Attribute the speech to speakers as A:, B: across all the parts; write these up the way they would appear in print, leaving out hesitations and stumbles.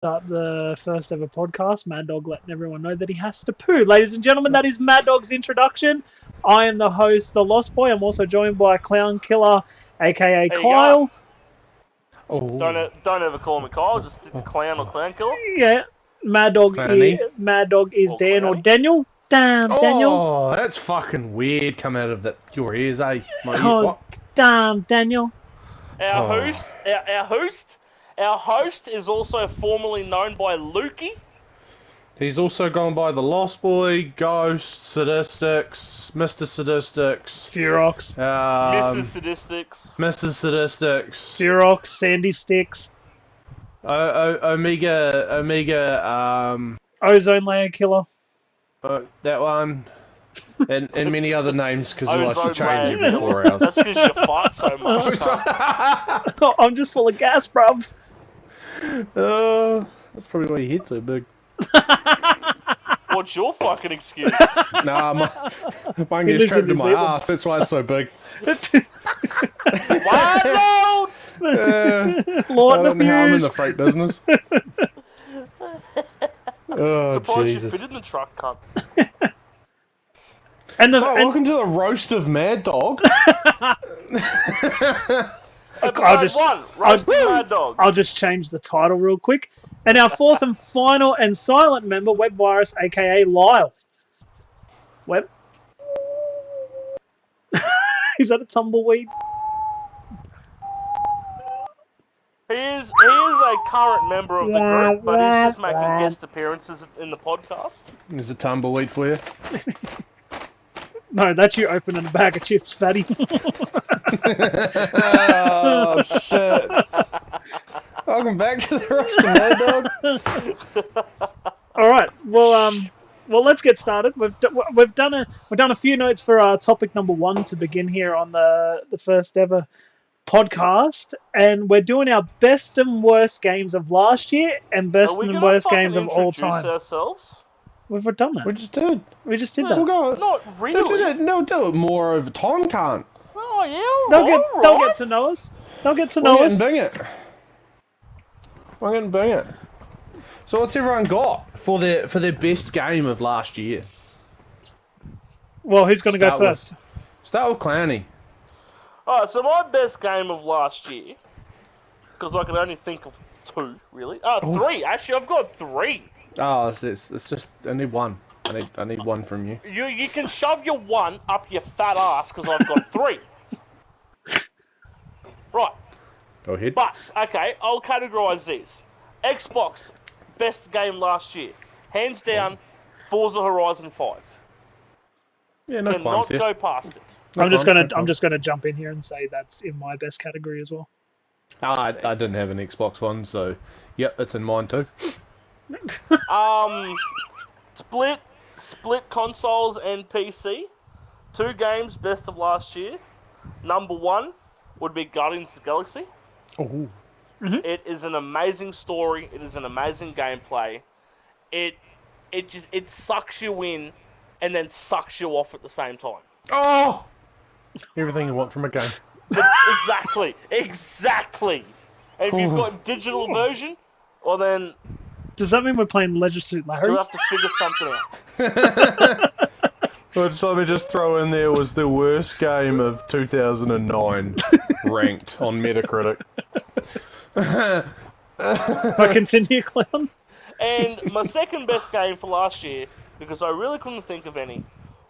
A: Start the first ever podcast. Mad Dog letting everyone know that he has to poo. Ladies and gentlemen, that is Mad Dog's introduction. I am the host, the Lost Boy. I'm also joined by Clownkiller, aka
B: There you
A: Kyle.
B: go. Don't ever call me Kyle. Just Clown or Clownkiller.
A: Yeah, Mad Dog is
B: Or
A: Dan or
B: Clowny.
A: Daniel. Damn, Daniel.
C: Oh, that's fucking weird coming out of your ears, eh?
A: Oh, damn, Daniel.
B: Our host is also formerly known by Lukey.
C: He's also gone by the Lost Boy, Ghost, Sadistix, MrsSadistix,
A: Furox.
B: MrsSadistix.
C: MrsSadistix.
A: Furox, Sandy Sticks.
C: Omega,
A: Ozone Layer Killer.
C: that one. And many other names because he likes to
B: Ozone
C: change
B: layer.
C: every 4 hours.
B: That's because you fart so much. cunt.
A: I'm just full of gas, bruv.
C: That's probably why your head's so big.
B: What's your fucking excuse?
C: Nah, mine gets trapped in my ass, that's why it's so big.
B: Wow,
A: Lord of the
C: I'm in
A: Fuse.
C: the freight business. Oh,
B: surprised
C: Jesus.
B: you fit in the truck, cunt.
C: Welcome to the roast of Mad Dog.
B: Episode 1, Roast of Mad Dog.
A: I'll just change the title real quick. And our fourth and final and silent member, Web Virus, aka Lyle. Web? Is that a tumbleweed?
B: He is a current member of the group, but he's just making guest appearances in the podcast.
C: There's a tumbleweed for you.
A: No, that's you opening a bag of chips, fatty.
C: Oh, shit. Welcome back to the roast of Mad Dog.
A: All right. Well, let's get started. We've done a few notes for our topic number 1 to begin here on the first ever podcast, and we're doing our best and worst games of last year and best and worst games of all time.
B: Ourselves?
A: We've done that.
C: We just did.
A: We just did
C: We'll
A: that.
C: go.
B: Not really.
C: No, do it more over time, can't.
B: Oh yeah.
A: They'll get to know us. They'll get to know us.
C: Bing it. We're gonna bing it. So what's everyone got for their best game of last year?
A: Well, who's going to go first?
C: Start with Clowny.
B: Alright, so my best game of last year, because I can only think of 2, really. 3. Actually, I've got 3.
C: Oh, it's just I need one. I need one from you.
B: You can shove your 1 up your fat ass because I've got 3. Right.
C: Go ahead.
B: But okay, I'll categorise these. Xbox best game last year, hands down. Forza Horizon 5.
C: Yeah, no
B: Cannot go past it.
A: I'm just gonna jump in here and say that's in my best category as well.
C: I didn't have an Xbox One, so yep, it's in mine too.
B: Split consoles and PC. 2 games best of last year. Number 1 would be Guardians of the Galaxy.
C: Oh.
A: Mm-hmm.
B: It is an amazing story. It is an amazing gameplay. It sucks you in and then sucks you off at the same time.
C: Oh! Everything you want from a game.
B: Exactly. And if you've got digital version, well then...
A: Does that mean we're playing Leisure Suit Larry?
B: you'll have to figure something out.
C: Which let me just throw in there was the worst game of 2009 ranked on Metacritic.
A: I continue, Clown.
B: And my second best game for last year, because I really couldn't think of any,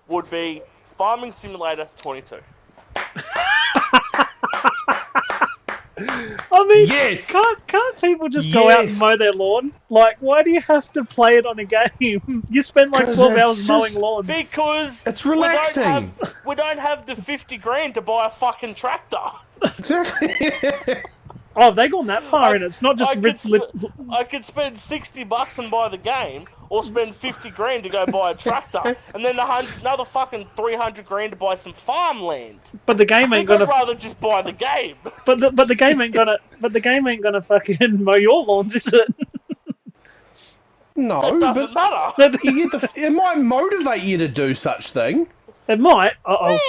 B: would be Farming Simulator 22.
A: I mean,
C: Yes!
A: can't people just go out and mow their lawn? Like, why do you have to play it on a game? You spend like 12 hours mowing lawns.
B: Because
C: it's relaxing.
B: We don't have the 50 grand to buy a fucking tractor.
C: Exactly.
A: Oh, have they gone that far in it? It's not just...
B: I could spend $60 and buy the game, or spend 50 grand to go buy a tractor, and then another fucking 300 grand to buy some farmland.
A: But the game ain't gonna...
B: I'd rather just buy the game.
A: But the game ain't gonna... But the game ain't gonna fucking mow your lawns, is it?
C: No,
B: it doesn't matter.
C: It might motivate you to do such thing.
A: It might. Uh-oh.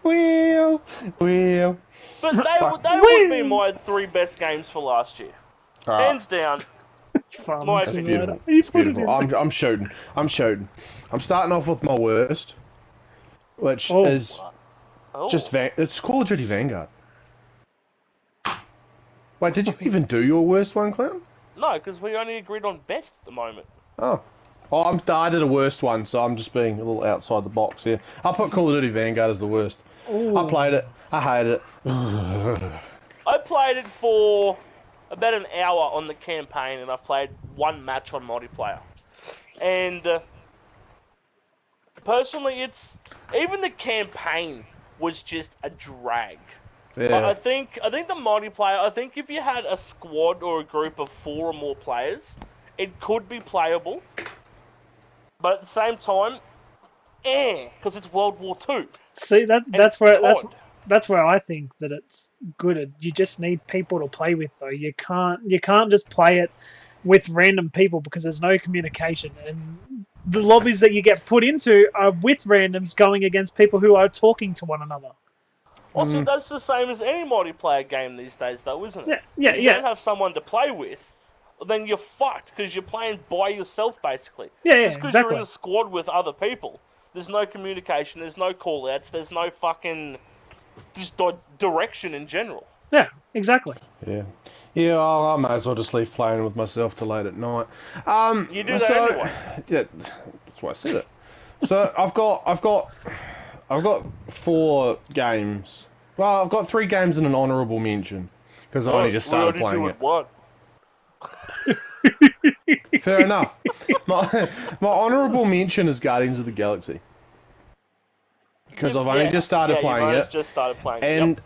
C: Well.
B: But they would be my 3 best games for last year.
C: Alright.
B: Hands down.
A: Farming
C: That's
A: Simulator.
C: beautiful.
A: You
C: It's
A: put it
C: beautiful.
A: in there.
C: I'm shooting. I'm starting off with my worst, which
A: Oh.
C: is
B: Oh.
C: it's Call of Duty Vanguard. Wait, did you even do your worst one, Clown?
B: No, because we only agreed on best at the moment.
C: Oh. Oh, I did a worst one, so I'm just being a little outside the box here. I put Call of Duty Vanguard as the worst.
A: Ooh.
C: I played it. I hated it.
B: I played it for about an hour on the campaign, and I've played 1 match on multiplayer. And personally, even the campaign was just a drag.
C: Yeah.
B: I think the multiplayer. I think if you had a squad or a group of 4 or more players, it could be playable. But at the same time, because it's World War II.
A: See, that's
B: COD.
A: that's where I think that it's good. You just need people to play with, though. You can't just play it with random people because there's no communication, and the lobbies that you get put into are with randoms going against people who are talking to one another.
B: Also, that's the same as any multiplayer game these days, though, isn't it?
A: Yeah,
B: If you don't have someone to play with, then you're fucked because you're playing by yourself, basically.
A: Yeah,
B: Just because
A: exactly.
B: you're in a squad with other people, there's no communication, there's no call-outs, there's no fucking just direction in general.
A: Yeah, exactly.
C: Yeah. Yeah, I might as well just leave playing with myself till late at night.
B: You do that anyway.
C: Yeah, that's why I said it. So I've got 4 games. Well, I've got 3 games and an honourable mention because I only just started playing it.
B: What?
C: Fair enough. My honourable mention is Guardians of the Galaxy because I've only just started playing it.
B: Just started playing
C: and
B: it.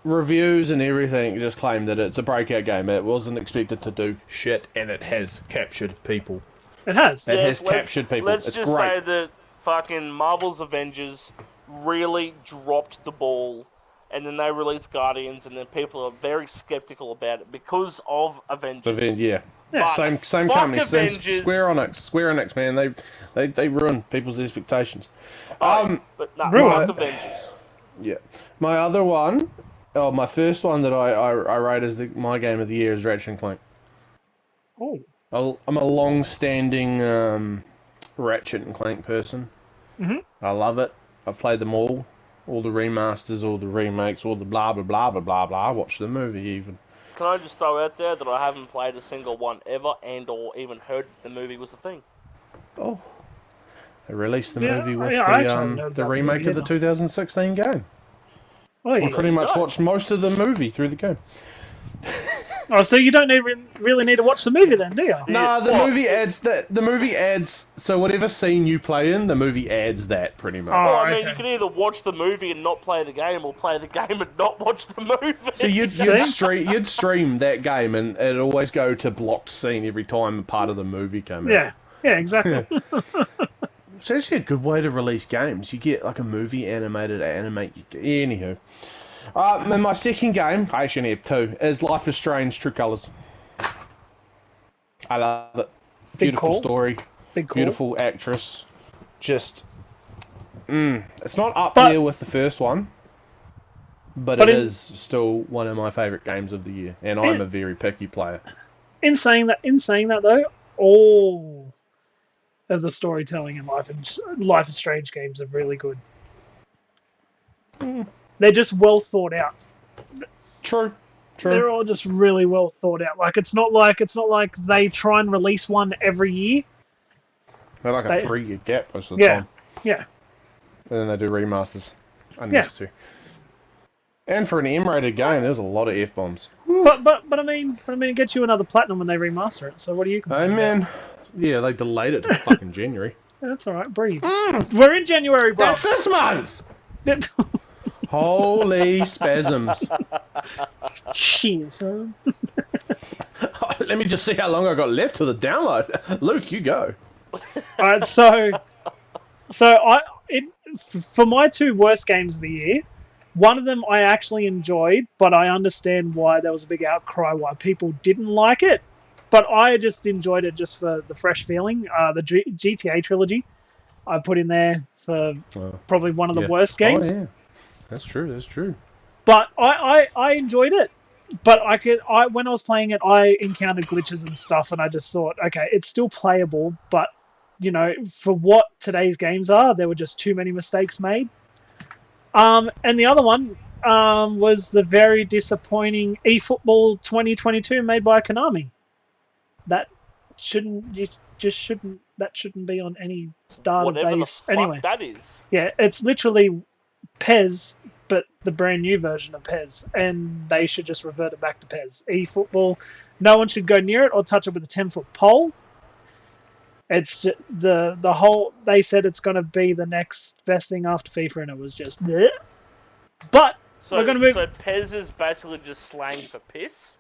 C: reviews and everything just claim that it's a breakout game. It wasn't expected to do shit, and it has captured people.
A: It has.
C: It has captured people.
B: Let's
C: It's
B: just
C: great.
B: say that fucking Marvel's Avengers really dropped the ball, and then they released Guardians, and then people are very skeptical about it because of Avengers.
C: Yeah.
A: Yeah.
B: But
C: Same
B: fuck
C: company. Same
B: Avengers.
C: Square Enix, man. They ruin people's expectations.
B: But no,
A: Ruin.
B: fuck Avengers.
C: Yeah. My other one, my first one that I rate as my game of the year is Ratchet and Clank.
A: Oh.
C: I'm a long-standing Ratchet and Clank person.
A: Mhm.
C: I love it. I've played them all the remasters, all the remakes, all the blah blah blah blah blah blah. I watched the movie even.
B: Can I just throw out there that I haven't played a single one ever, or even heard that the movie was a thing?
C: Oh, they released the
A: Yeah,
C: movie with
A: yeah, I actually haven't heard
C: the
A: about the
C: remake
A: movie
C: of the
A: either.
C: 2016 game.
A: Oh,
C: I
A: yeah.
C: pretty much watched most of the movie through the game.
A: Oh, so you don't really need to watch the movie then, do you?
C: Nah, the
B: What?
C: movie adds that. The movie adds. So whatever scene you play in, the movie adds that pretty much.
A: Oh,
B: Well, I mean,
A: okay.
B: you can either watch the movie and not play the game, or play the game and not watch the movie.
C: So you'd stream that game, and it'd always go to blocked scene every time a part of the movie came out.
A: Yeah, exactly.
C: It's actually a good way to release games. You get like a movie animated animate. Anywho, and my second game, I actually have 2, is Life is Strange: True Colors. I love it.
A: Big
C: Beautiful
A: call.
C: story.
A: Big call.
C: Beautiful actress. Just, it's not up
A: But-
C: there with the first one, but
A: But
C: it
A: in-
C: is still one of my favourite games of the year, and I'm a very picky player.
A: In saying that though, all of the storytelling in Life is Strange games are really good. They're just well thought out.
C: True.
A: They're all just really well thought out. Like it's not like they try and release one every year.
C: They're like a 3-year gap most of the
A: Yeah,
C: time,
A: yeah.
C: and then they do remasters. Unnecessary. And for an M-rated game, there's a lot of F-bombs.
A: But I mean, it gets you another platinum when they remaster it. So what are you
C: Hey
A: complaining
C: man, yeah, they delayed it to fucking January.
A: about? That's all right. Breathe. We're in January, bro.
C: That's this month. Holy spasms!
A: Shit. So.
C: Let me just see how long I got left to the download. Luke, you go.
A: All right, so for my 2 worst games of the year, one of them I actually enjoyed, but I understand why there was a big outcry why people didn't like it. But I just enjoyed it just for the fresh feeling. The GTA Trilogy I put in there for probably one of the worst games.
C: Oh yeah, that's true.
A: But I enjoyed it. But when I was playing it, I encountered glitches and stuff, and I just thought, okay, it's still playable, but you know, for what today's games are, there were just too many mistakes made. And the other one was the very disappointing eFootball 2022 made by Konami. That shouldn't be on any
B: Whatever the
A: database
B: fuck
A: anyway.
B: that is.
A: Yeah, it's literally PES, but the brand new version of PES, and they should just revert it back to PES. eFootball, no one should go near it or touch it with a 10-foot pole. It's just, the whole. They said it's going to be the next best thing after FIFA, and it was just. Bleh. But
B: So,
A: we're going to move.
B: So Pez is basically just slang for piss.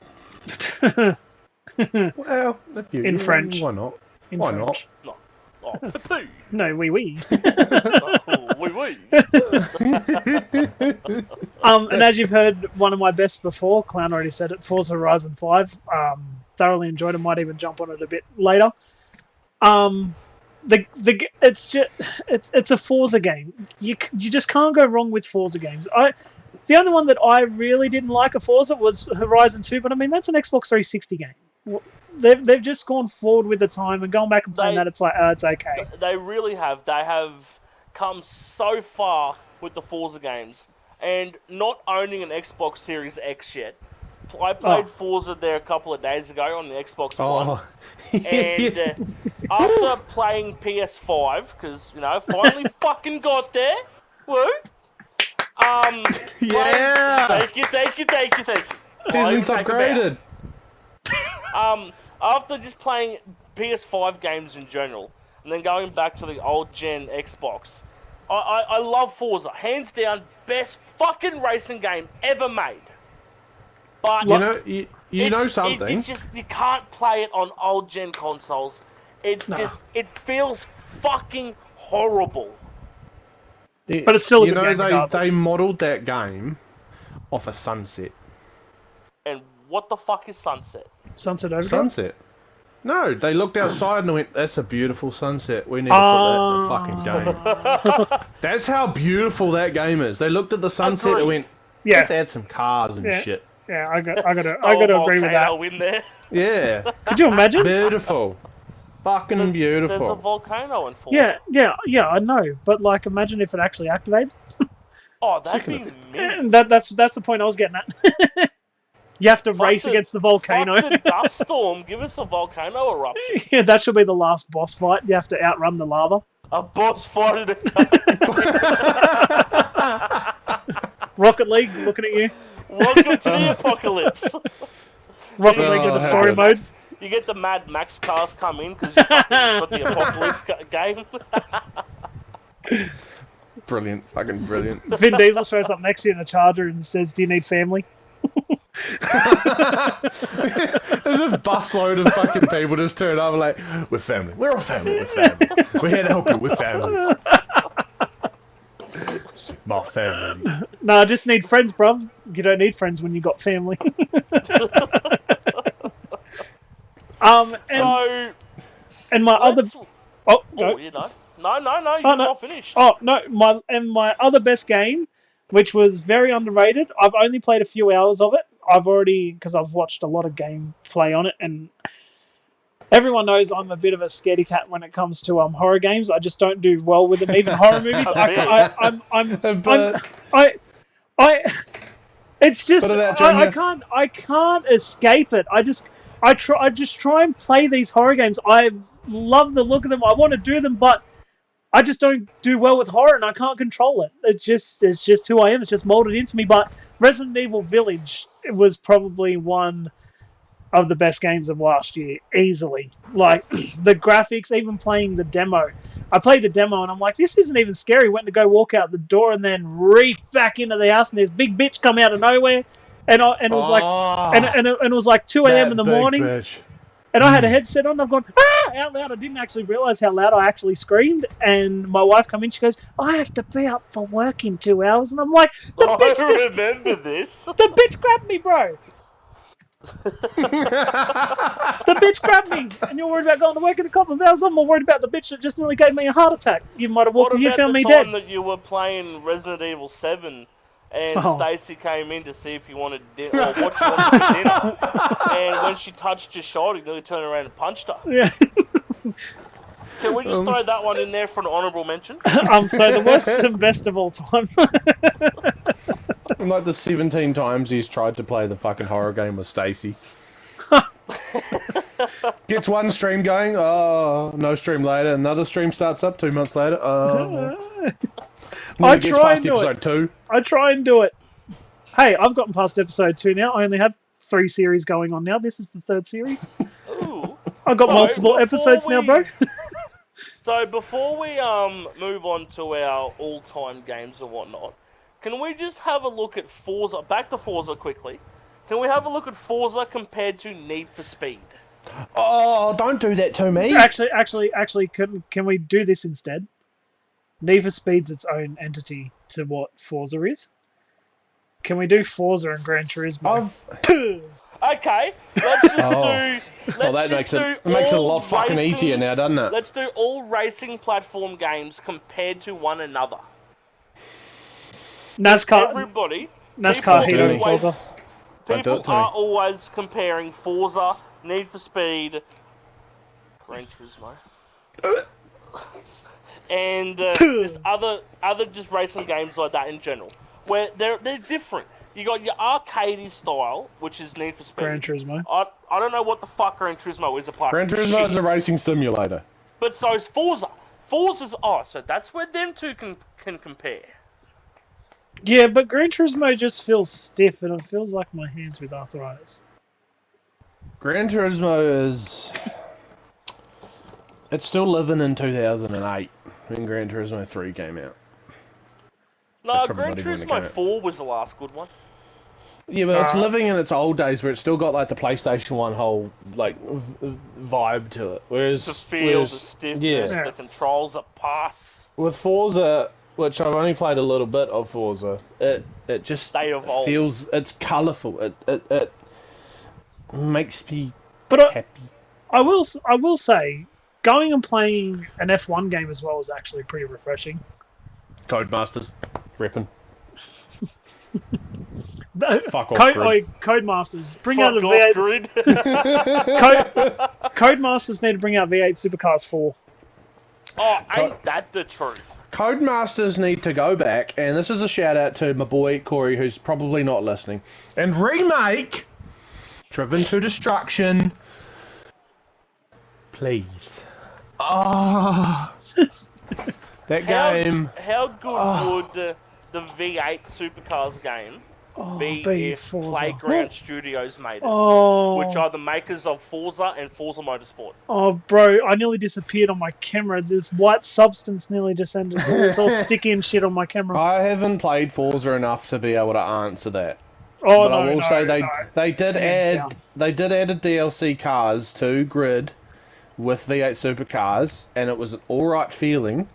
C: Well,
A: in French.
C: Why not?
A: In
C: Why
A: French.
B: No. Oh, poo.
A: No, oui.
B: Oh, oui.
A: And as you've heard, one of my best before, Clown already said it, Forza Horizon 5. Thoroughly enjoyed it. Might even jump on it a bit later. It's a Forza game. You just can't go wrong with Forza games. The only one that I really didn't like of Forza was Horizon 2, but I mean that's an Xbox 360 game. They've just gone forward with the time and going back and playing that. It's like it's okay.
B: They really have. They have come so far with the Forza games, and not owning an Xbox Series X yet. I played Forza there a couple of days ago on the Xbox One, and after playing PS5, because you know, finally fucking got there. Woo!
C: Yeah.
B: Thank you.
C: Isn't upgraded.
B: After just playing PS5 games in general, and then going back to the old gen Xbox, I love Forza. Hands down, best fucking racing game ever made. But
C: you know something?
B: You can't play it on old gen consoles. It feels fucking horrible.
A: But it's still a good game
C: they modelled that game off a sunset.
B: And what the fuck is Sunset?
A: Sunset Overdrive?
C: Sunset. No, they looked outside and went, that's a beautiful sunset. We need to put that in the fucking game. That's how beautiful that game is. They looked at the sunset and went, let's add some cars and shit.
A: Yeah, I gotta agree with that.
B: In there.
C: Yeah.
A: Could you imagine?
C: Beautiful. Fucking beautiful.
B: There's a volcano in Forza.
A: Yeah, I know. But like, imagine if it actually activated.
B: Oh, that'd be mint.
A: That's the point I was getting at. You have to race against the volcano.
B: Fuck the dust storm. Give us a volcano eruption.
A: Yeah, that should be the last boss fight. You have to outrun the lava.
B: A boss fight in a
A: Rocket League, looking at you.
B: Welcome to the apocalypse.
A: Rocket League in the story mode.
B: You get the Mad Max cars come in because you fucking got the apocalypse game.
C: Brilliant. Fucking brilliant.
A: Vin Diesel shows up next to you in a Charger and says, "Do you need family?"
C: There's a busload of fucking people just turn up and like, we're family. We're all family. We're family. We're here to help you. We're family. My family.
A: No, I just need friends, bruv. You don't need friends when you got family. And my other... Oh, no.
B: You know. No, you're not finished.
A: Oh, no, my other best game, which was very underrated, I've only played a few hours of it. Because I've watched a lot of gameplay on it, and everyone knows I'm a bit of a scaredy cat when it comes to horror games. I just don't do well with them, even horror movies. It's just I can't escape it. I just try and play these horror games. I love the look of them. I want to do them, but I just don't do well with horror, and I can't control it. It's just who I am. It's just molded into me. But Resident Evil Village was probably one of the best games of last year, easily. Like, the graphics, even playing the demo. I played the demo, and I'm like, this isn't even scary. Went to go walk out the door, and then reef back into the house, and this big bitch come out of nowhere. And it was like 2 a.m. in the morning. Bitch. And I had a headset on, and I've gone, out loud. I didn't actually realise how loud I actually screamed. And my wife come in, she goes, I have to be up for work in 2 hours. And I'm like,
B: remember this.
A: The bitch grabbed me, bro. The bitch grabbed me. And you're worried about going to work in a couple of hours. I'm more worried about the bitch that just nearly gave me a heart attack. You might have walked and you found me dead.
B: What about the time that you were playing Resident Evil 7 and Stacey came in to see if you wanted dinner, or what you wanted for dinner. And when she touched your shoulder, you nearly turned around and punched her.
A: Yeah.
B: Can we just throw that one in there for an honourable mention?
A: So the worst and best of all time.
C: Like the 17 times he's tried to play the fucking horror game with Stacey. Gets one stream going, oh, no stream later. Another stream starts up 2 months later.
A: I try and do
C: episode 2.
A: I try and do it. Hey, I've gotten past episode 2 now. I only have 3 series going on now. This is the 3rd series.
B: Ooh.
A: I've got multiple episodes now, bro.
B: So before we move on to our all-time games and whatnot, can we just have a look at Forza? Back to Forza quickly. Can we have a look at Forza compared to Need for Speed?
C: Oh, don't do that to me.
A: Actually, can we do this instead? Need for Speed's its own entity to what Forza is. Can we do Forza and Gran Turismo?
B: Okay, let's just do.
C: Well, that makes it a lot fucking easier now, doesn't it?
B: Let's do all racing platform games compared to one another.
A: NASCAR.
B: Everybody.
A: NASCAR Heat and Forza.
B: People are always comparing Forza, Need for Speed, Gran Turismo, and just other just racing games like that in general, where they're different. You got your arcadey style, which is Need for Speed.
A: Gran Turismo.
B: I don't know what the fuck Gran Turismo is apart from
C: Gran Turismo is a racing simulator.
B: But so is Forza. Forza's so that's where them two can compare.
A: Yeah, but Gran Turismo just feels stiff, and it feels like my hands with arthritis.
C: Gran Turismo is... It's still living in 2008 when Gran Turismo 3 came out.
B: No, Gran Turismo 4 was the last good one.
C: Yeah, but it's living in its old days where it's still got like the PlayStation 1 whole like vibe to it. Whereas
B: the feel, the stiffness, the controls that pass.
C: With Forza, which I've only played a little bit of Forza, it just feels, it's colourful. It makes me happy.
A: I will say, going and playing an F1 game as well is actually pretty refreshing.
C: Codemasters, repping. Fuck off,
A: Codemasters, bring out a V8.
B: Grid.
A: Codemasters need to bring out V8 Supercars 4.
B: Oh, ain't that the truth?
C: Codemasters need to go back, and this is a shout out to my boy Corey, who's probably not listening, and remake Driven to Destruction, please. Oh, that game.
B: How good would the V8 Supercars game be if Playground Studios made it? Which are the makers of Forza and Forza Motorsport.
A: Oh, bro, I nearly disappeared on my camera. This white substance nearly descended. It's all sticky and shit on my camera.
C: I haven't played Forza enough to be able to answer that.
A: Oh,
C: but I will say they did add a DLC cars to Grid with V8 Supercars, and it was an alright feeling.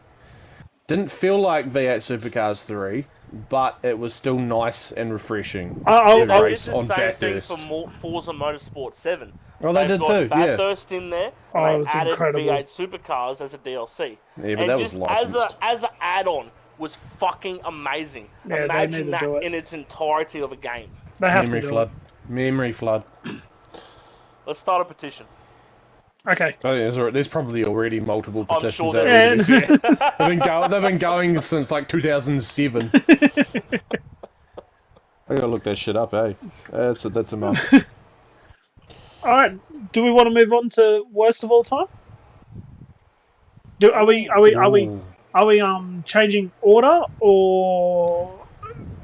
C: Didn't feel like V8 Supercars 3, but it was still nice and refreshing.
B: They did the same thing for Forza Motorsport 7.
C: Well, they did too, yeah.
B: Bathurst in there, and they added
A: incredible.
B: V8 Supercars as a DLC.
C: Yeah, but that was licensed.
B: As an add-on, was fucking amazing.
A: Yeah,
B: imagine that in its entirety of a game.
A: They have
C: Memory
A: to do
C: flood. Memory flood.
B: Let's start a petition.
A: Okay.
C: Oh, yeah, there's probably already multiple petitions.
B: I'm sure there is.
C: They've been going since like 2007. I gotta look that shit up, eh? That's a must.
A: All right. Do we want to move on to worst of all time? Are we changing order or?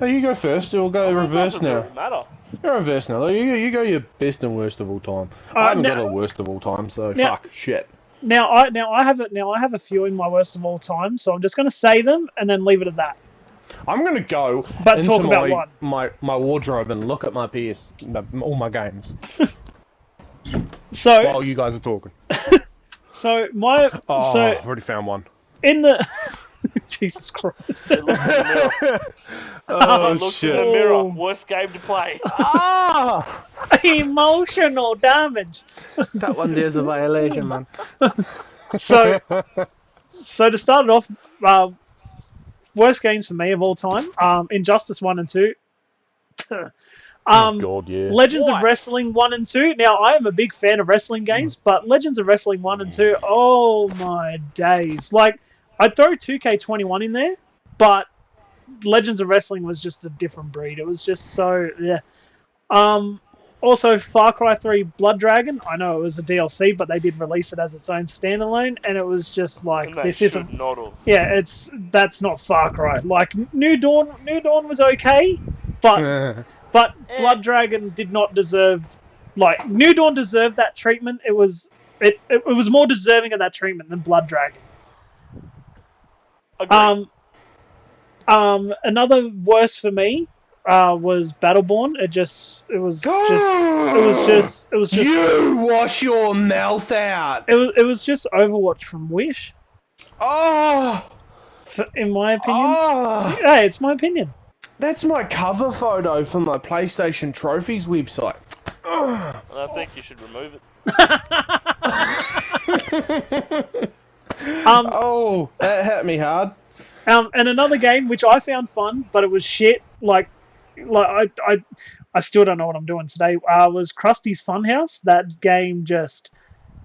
C: Oh, you go first. We'll go reverse now.
B: Really matter.
C: Go reverse now. You go your best and worst of all time. I haven't got a worst of all time, so fuck shit.
A: Now I have a few in my worst of all time, so I'm just going to say them and then leave it at that.
C: I'm going to go
A: into
C: my wardrobe and look at my PS, all my games.
A: So
C: while you guys are talking.
A: So
C: I've already found one.
A: In the Jesus Christ.
B: Look in the mirror.
C: Shit.
B: In the mirror. Worst game to play.
A: Emotional damage.
C: That one there's a violation, man.
A: So to start it off, worst games for me of all time. Injustice 1 and 2.
C: Oh God, yeah.
A: Legends of Wrestling 1 and 2. Now, I am a big fan of wrestling games, but Legends of Wrestling 1 and 2, oh my days. Like, I'd throw 2K21 in there, but Legends of Wrestling was just a different breed. It was just so, yeah. Also, Far Cry 3 Blood Dragon. I know it was a DLC, but they did release it as its own standalone, and it was just like, this isn't...
B: Not have.
A: Yeah, that's not Far Cry. Like, New Dawn was okay, but... But Blood Dragon did not deserve, like, New Dawn deserved that treatment. It was more deserving of that treatment than Blood Dragon.
B: Agreed.
A: Another worst for me was Battleborn. It was just.
C: You wash your mouth out.
A: It was just Overwatch from Wish.
C: Oh,
A: in my opinion.
C: Oh.
A: Hey, it's my opinion.
C: That's my cover photo for my PlayStation Trophies website.
B: I think you should remove it.
C: Oh, that hit me hard.
A: And another game which I found fun, but it was shit. Like I still don't know what I'm doing today. Was Krusty's Funhouse. That game just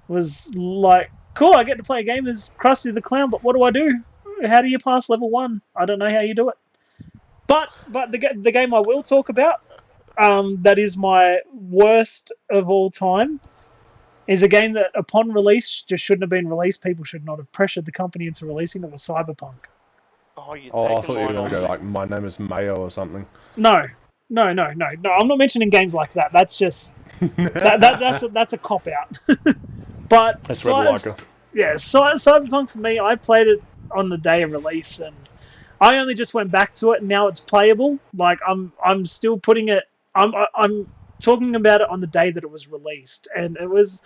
A: was like, cool. I get to play a game as Krusty the Clown, but what do I do? How do you pass level 1? I don't know how you do it. But the game I will talk about, that is my worst of all time, is a game that upon release just shouldn't have been released. People should not have pressured the company into releasing it. Was Cyberpunk.
C: I thought you were going to go like My Name is Mayo or something.
A: No. I'm not mentioning games like that. That's just that's a cop out. But
C: that's Cyberpunk
A: for me. I played it on the day of release, and I only just went back to it, and now it's playable. Like I'm still putting it. I'm talking about it on the day that it was released, and it was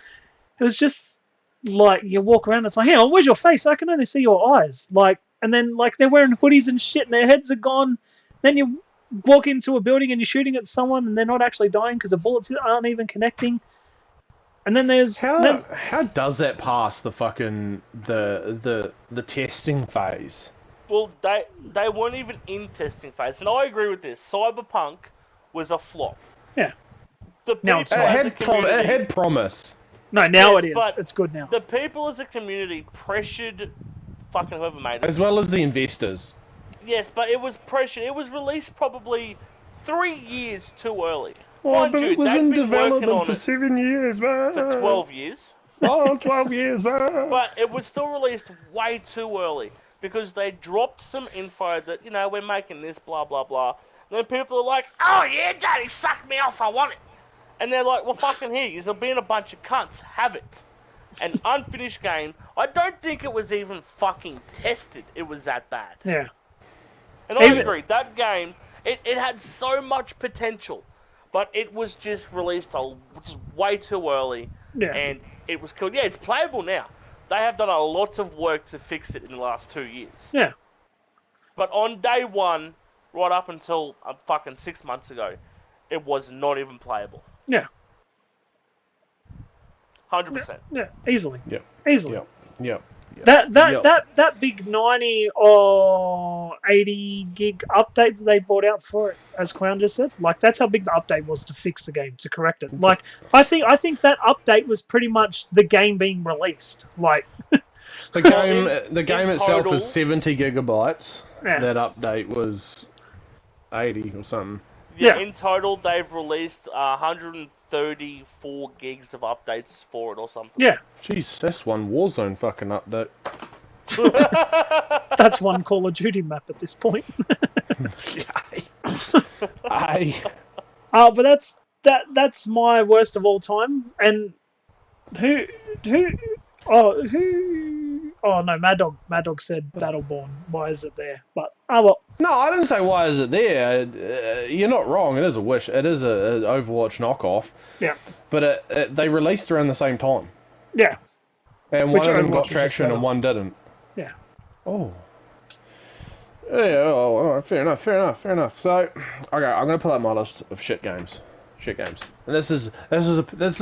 A: just like you walk around. It's like, hang on, where's your face? I can only see your eyes. Like, and then like they're wearing hoodies and shit, and their heads are gone. Then you walk into a building and you're shooting at someone, and they're not actually dying because the bullets aren't even connecting. And then there's
C: how does that pass the fucking the testing phase?
B: Well, they weren't even in testing phase, and I agree with this. Cyberpunk was a flop.
A: Yeah.
C: It had promise.
A: No, now it is. It's good now.
B: The people as a community pressured fucking whoever made it.
C: As well as the investors.
B: Yes, but it was pressured. It was released probably 3 years too early.
C: Oh, but it was in development for 7 years, man.
B: For 12 years.
C: Oh, 12 years, man.
B: But it was still released way too early. Because they dropped some info that, we're making this, blah, blah, blah. And then people are like, oh yeah, Daddy, suck me off, I want it. And they're like, well, fucking here, you're being a bunch of cunts, have it. An unfinished game. I don't think it was even fucking tested. It was that bad.
A: Yeah.
B: And I agree, that game, it had so much potential. But it was just released just way too early.
A: Yeah.
B: And it was cool. Yeah, it's playable now. They have done a lot of work to fix it in the last 2 years.
A: Yeah.
B: But on day one, right up until fucking 6 months ago, it was not even playable.
A: Yeah.
B: 100%.
A: Yeah, easily.
C: Yep.
A: Easily.
C: Yep.
A: That big 90 or 80 gig update that they brought out for it, as Clown just said, like that's how big the update was to fix the game, to correct it. Like I think that update was pretty much the game being released. Like
C: the game itself was 70 gigabytes. Yeah. That update was 80 or something.
B: Yeah. In total, they've released 134 gigs of updates for it or something.
A: Yeah.
C: Jeez, that's one Warzone fucking update.
A: That's one Call of Duty map at this point. But that's my worst of all time. And who? Oh no, Maddog said Battleborn. Why is it there? But well.
C: No, I didn't say why is it there. You're not wrong. It is a Wish. It is an Overwatch knockoff.
A: Yeah.
C: But they released around the same time.
A: Yeah.
C: And one of them got traction and one didn't.
A: Yeah.
C: Oh. Yeah. Oh, fair enough. So, okay, I'm gonna pull out my list of shit games. And this is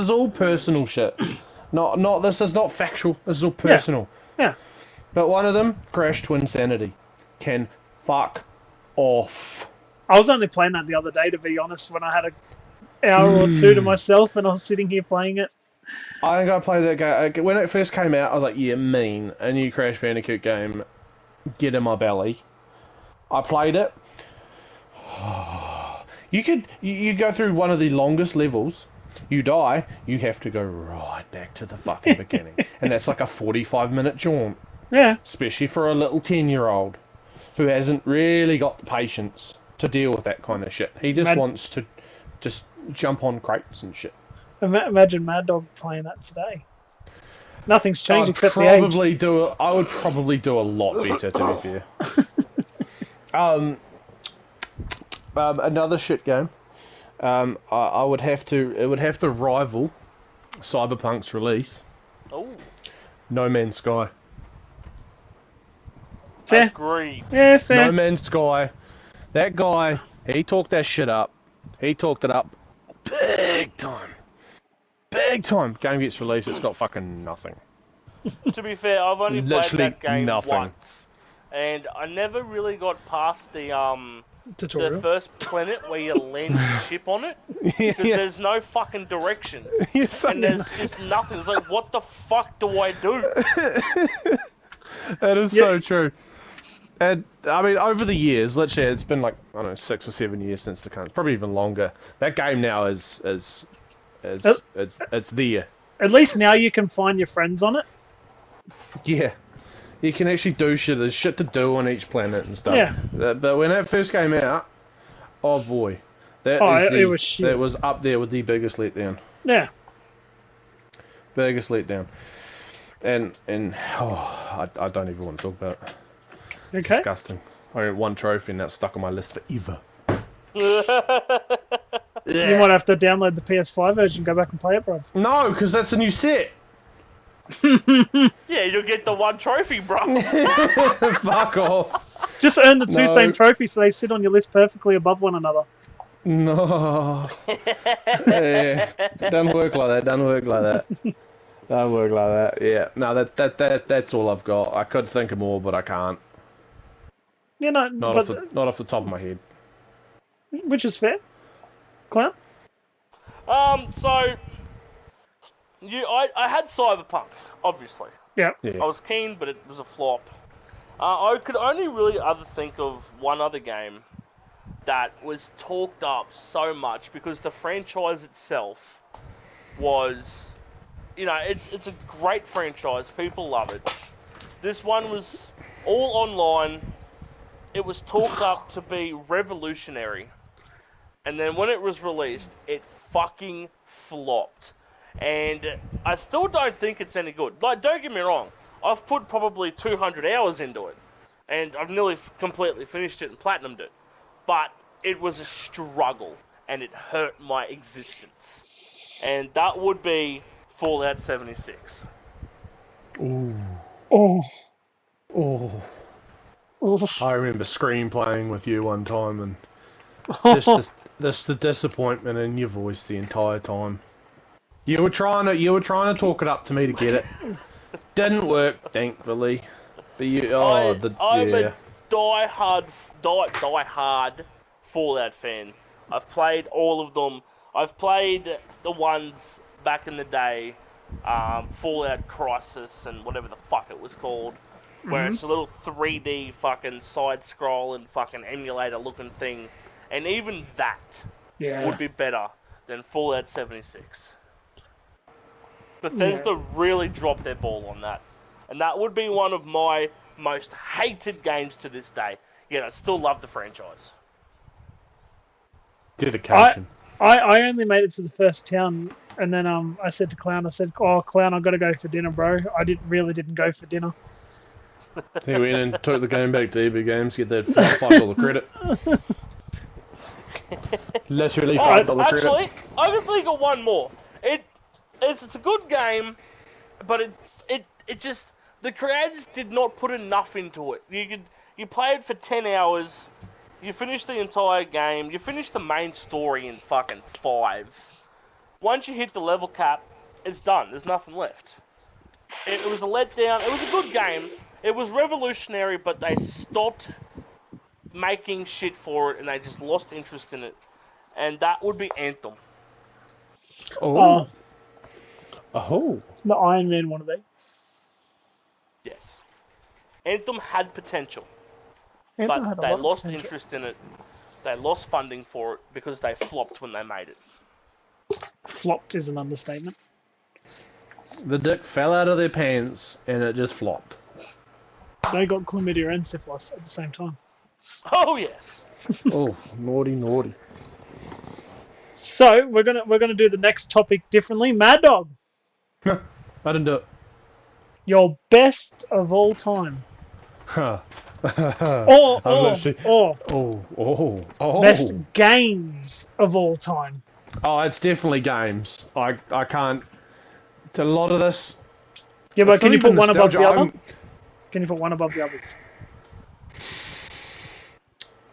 C: all personal shit. Not this is not factual. This is all personal.
A: Yeah.
C: But one of them, Crash Twinsanity, can fuck off.
A: I was only playing that the other day, to be honest, when I had an hour or two to myself and I was sitting here playing it.
C: I think I played that game when it first came out. I was like, yeah, mean, a new Crash Bandicoot game, get in my belly. I played it. You go through one of the longest levels, you die, you have to go right back to the fucking beginning, and that's like a 45-minute jaunt.
A: Yeah.
C: Especially for a little 10-year-old who hasn't really got the patience to deal with that kind of shit. He just wants to just jump on crates and shit.
A: Imagine Mad Dog playing that today. Nothing's changed except the age.
C: I would probably do a lot better, to be fair. Another shit game. I would have to. It would have to rival Cyberpunk's release.
B: Oh.
C: No Man's Sky.
A: Fair.
B: Agreed.
A: Yeah, fair.
C: No Man's Sky. That guy, he talked that shit up. He talked it up big time. Big time. Game gets released, it's got fucking nothing.
B: To be fair, I've only
C: Literally
B: played that game
C: nothing.
B: once. And I never really got past the
A: tutorial.
B: The first planet where you land your ship on it. Because there's no fucking direction. And there's just nothing. It's like, what the fuck do I do?
C: That is so true. And I mean, over the years, let's say it's been like, I don't know, 6 or 7 years since the current, probably even longer. That game now is it's there.
A: At least now you can find your friends on it.
C: Yeah, you can actually do shit. There's shit to do on each planet and stuff.
A: Yeah.
C: But when that first came out, oh boy, that was shit. That was up there with the biggest letdown.
A: Yeah.
C: Biggest letdown. And I don't even want to talk about it.
A: Okay.
C: Disgusting. I got one trophy and that's stuck on my list forever.
A: You might have to download the PS5 version and go back and play it, bro.
C: No, because that's a new set.
B: Yeah, you'll get the one trophy, bro.
C: Fuck off.
A: Just earn the two same trophies so they sit on your list perfectly above one another.
C: No. Yeah. Don't work like that. Don't work like that. Don't work like that. Yeah. No, that's all I've got. I could think of more, but I can't.
A: You know,
C: not off the top of my head.
A: Which is fair. Clown?
B: So I had Cyberpunk, obviously.
A: Yeah.
B: I was keen, but it was a flop. I could only really think of one other game that was talked up so much because the franchise itself was, you know, it's a great franchise. People love it. This one was all online. It was talked up to be revolutionary. And then when it was released, it fucking flopped. And I still don't think it's any good. Like, don't get me wrong. I've put probably 200 hours into it. And I've nearly completely finished it and platinumed it. But it was a struggle. And it hurt my existence. And that would be Fallout 76.
C: Ooh.
A: Oh.
C: Oh.
A: Oof.
C: I remember Scream playing with you one time and just the disappointment in your voice the entire time. You were trying to talk it up to me to get it. Didn't work, thankfully. But
B: I'm a die-hard Fallout fan. I've played all of them. I've played the ones back in the day, Fallout Crisis and whatever the fuck it was called. Where it's a little 3D fucking side-scroll and fucking emulator-looking thing. And even that would be better than Fallout 76. Bethesda really dropped their ball on that. And that would be one of my most hated games to this day. Yet I still love the franchise.
C: Dedication.
A: I only made it to the first town, and then I said to Clown, "Oh, Clown, I got to go for dinner, bro." I didn't go for dinner.
C: He went and took the game back to EB Games, get that $5 credit. Literally $5 credit.
B: Actually, I can think of one more. It's a good game, but it just, the creators did not put enough into it. You play it for 10 hours, you finish the entire game, you finish the main story in fucking 5. Once you hit the level cap, it's done. There's nothing left. It was a letdown. It was a good game. It was revolutionary, but they stopped making shit for it and they just lost interest in it. And that would be Anthem.
C: Oh. Oh.
A: The Iron Man one of these.
B: Yes. Anthem had potential.
A: Anthem
B: But
A: had a
B: they
A: lot of
B: lost
A: potential.
B: interest in it. They lost funding for it because they flopped when they made it.
A: Flopped is an understatement.
C: The dick fell out of their pants and it just flopped.
A: They got chlamydia and syphilis at the same time.
B: Oh yes.
C: Oh, naughty, naughty.
A: So we're gonna do the next topic differently. Mad Dog.
C: I didn't do it.
A: Your best of all time.
C: Huh.
A: Or best games of all time.
C: Oh, it's definitely games. I can't. A lot of this.
A: Yeah, but can you put one above the other?
C: I'm,
A: Can you put one above the others?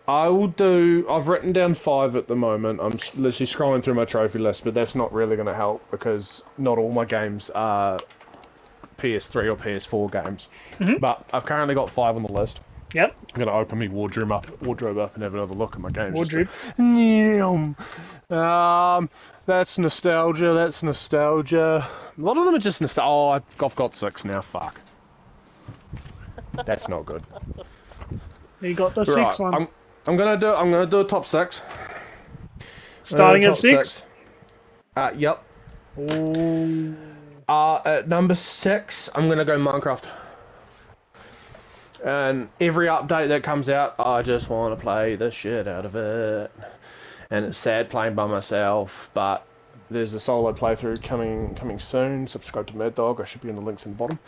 C: I will do. I've written down 5 at the moment. I'm literally scrolling through my trophy list, but that's not really going to help because not all my games are PS3 or PS4 games. But I've currently got 5 on the list.
A: Yep.
C: I'm going to open my wardrobe up and have another look at my games.
A: Wardrobe.
C: That's nostalgia. That's nostalgia. A lot of them are just nostalgia. Oh, I've got 6 now. Fuck. That's not good.
A: You got the 6 one.
C: I'm gonna do a top 6.
A: Starting at 6.
C: Yep.
A: Ooh.
C: At number 6, I'm gonna go Minecraft. And every update that comes out, I just want to play the shit out of it. And it's sad playing by myself, but there's a solo playthrough coming soon. Subscribe to Mad Dog. I should be in the links in the bottom.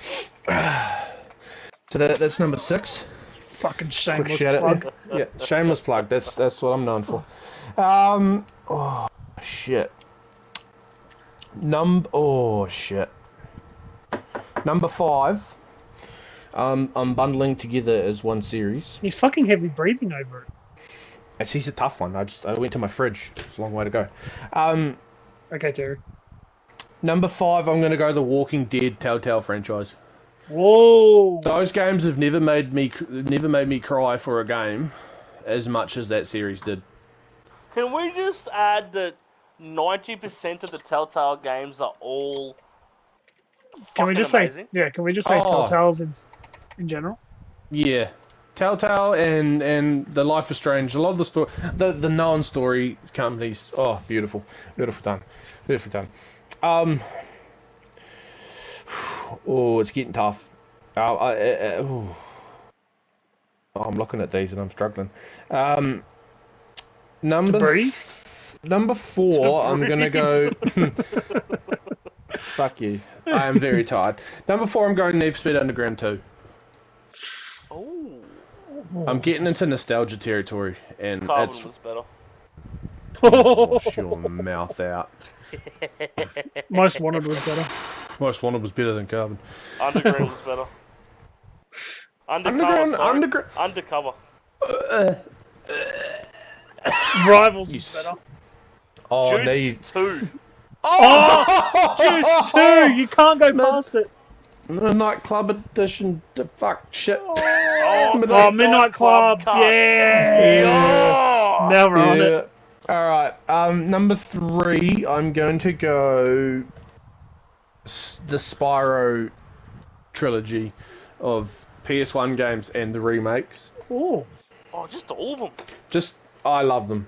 C: So that's number 6.
A: Fucking shameless plug.
C: Yeah, shameless plug. That's what I'm known for. Oh shit. Number 5. I'm bundling together as one series.
A: He's fucking heavy breathing over it.
C: Actually, it's a tough one. I went to my fridge. It's a long way to go.
A: Okay, Terry.
C: Number 5, I'm gonna go the Walking Dead Telltale franchise.
A: Whoa!
C: Those games have never made me cry for a game as much as that series did.
B: Can we just add that 90% of the Telltale games are all
A: Can we just
B: amazing?
A: Can we just say Telltales in general?
C: Yeah. Telltale and the Life is Strange, a lot of the story, the known story companies. Oh, beautiful done. Oh, it's getting tough. I'm looking at these and I'm struggling. Number 4, I'm gonna go. Fuck you. I am very tired. Number 4, I'm going Need for Speed Underground 2.
B: Oh.
C: I'm getting into nostalgia territory, and
B: Carbon was better.
C: Wash your mouth out.
A: Most Wanted was better.
C: Most Wanted was better than Carbon.
B: Underground was better. Undercover.
A: Rivals was better.
C: Oh,
B: Juice 2.
A: Oh! Juice 2! You can't go past it.
C: The nightclub edition. The fuck shit.
A: Midnight Club. Yeah. Now we're on it.
C: Alright, number 3, I'm going to go the Spyro trilogy of PS1 games and the remakes.
A: Oh,
B: just all of them.
C: I love them.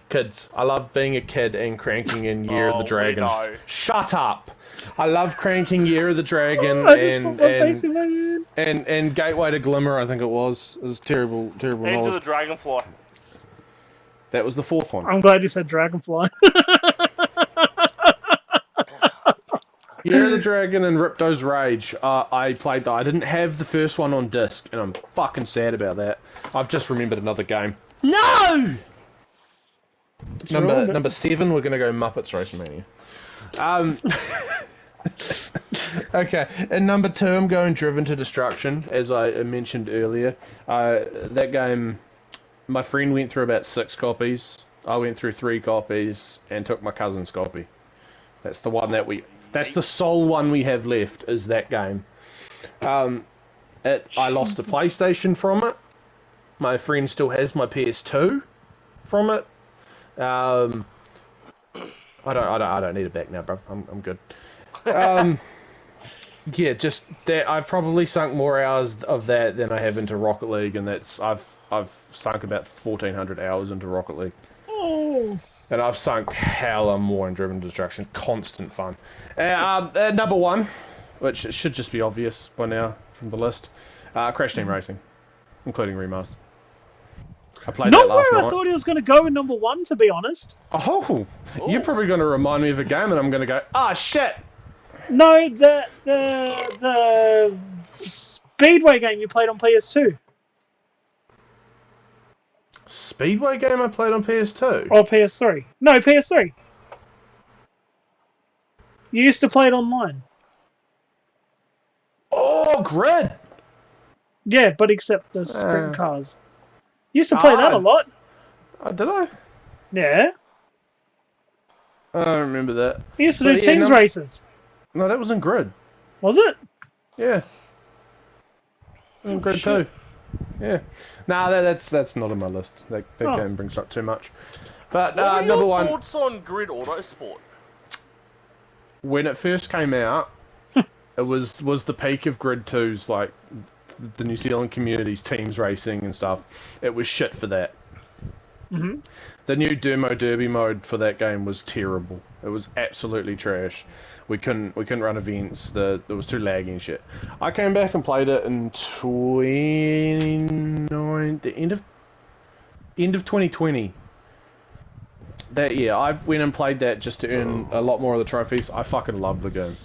C: Kids. I love being a kid and cranking in Year of the Dragon. Shut up! I love cranking Year of the Dragon and Gateway to Glimmer, I think it was. It was terrible knowledge.
B: Into the Dragonfly.
C: That was the 4th one.
A: I'm glad you said Dragonfly.
C: Year of the Dragon and Ripto's Rage. I played that. I didn't have the first one on disc, and I'm fucking sad about that. I've just remembered another game. No! Number 7, we're gonna go Muppets Race Mania. Okay, and number 2, I'm going Driven to Destruction, as I mentioned earlier. That game, my friend went through about 6 copies. I went through 3 copies and took my cousin's copy. That's the one that's the sole one we have left, is that game. I lost the PlayStation from it, My friend still has my PS2 from it. I don't need it back now, bro. I'm good. Yeah, just that I've probably sunk more hours of that than I have into Rocket League, and I've sunk about 1,400 hours into Rocket League.
A: Oh.
C: And I've sunk hella more in Driven Destruction. Constant fun. Number one, which should just be obvious by now from the list, Crash Team Racing, including remaster. I played that last night.
A: I thought he was going to go in number one, to be honest.
C: Oh, you're probably going to remind me of a game, and I'm going to go, shit.
A: No, the Speedway game you played on PS2.
C: Speedway game I played on PS2?
A: Or PS3. No, PS3. You used to play it online.
C: Oh, Grid!
A: Yeah, but except the sprint cars. You used to play that a lot.
C: Did I?
A: Yeah.
C: I don't remember that.
A: You used to do teams races.
C: No, that was in Grid.
A: Was it?
C: Yeah. In Grid 2. Yeah. Nah, that's not on my list. That game brings up too much. But number one.
B: What are your thoughts on Grid Autosport?
C: When it first came out, it was the peak of Grid 2's, like, the New Zealand community's teams racing and stuff. It was shit for that.
A: Mm-hmm.
C: The new Dermo Derby mode for that game was terrible. It was absolutely trash. We couldn't run events. It was too laggy and shit. I came back and played it in the end of 2020. That year, I went and played that just to earn a lot more of the trophies. I fucking love the game.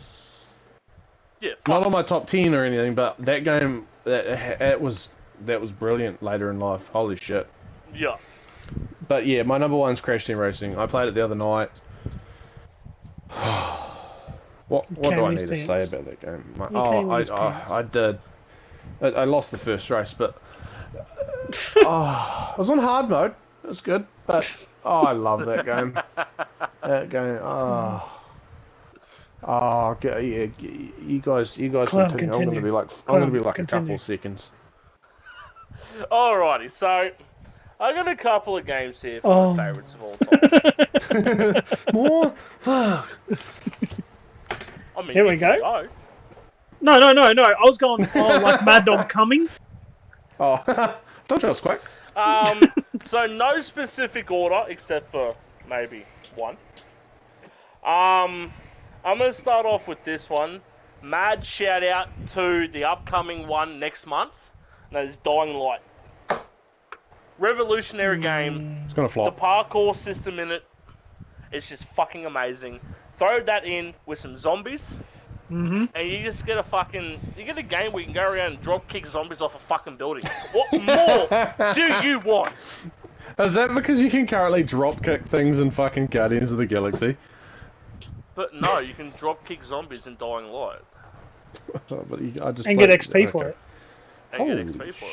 B: Yeah.
C: Not on my top 10 or anything, but that game that was brilliant later in life. Holy shit.
B: Yeah.
C: But yeah, my number one's Crash Team Racing. I played it the other night. What do I need to say about that game? I did. I lost the first race, but I was on hard mode. It was good, but I love that game. That game. Yeah, you guys continue. I'm gonna be like a couple seconds.
B: Alrighty, so I got a couple of games here for my favourites of all time.
C: More? Fuck.
B: I mean,
A: here we go. No. I was going, like Mad Dog coming.
C: Oh, don't you was quick.
B: So no specific order except for maybe one. I'm gonna start off with this one. Mad shout out to the upcoming one next month. That is Dying Light. Revolutionary game.
C: It's gonna flop.
B: The parkour system in it is just fucking amazing. Throw that in with some zombies, and you just get a game where you can go around and drop kick zombies off of fucking buildings. What more do you want?
C: Is that because you can currently drop kick things in fucking Guardians of the Galaxy?
B: But no, you can drop kick zombies in Dying Light.
A: And get XP for it.
B: And get XP for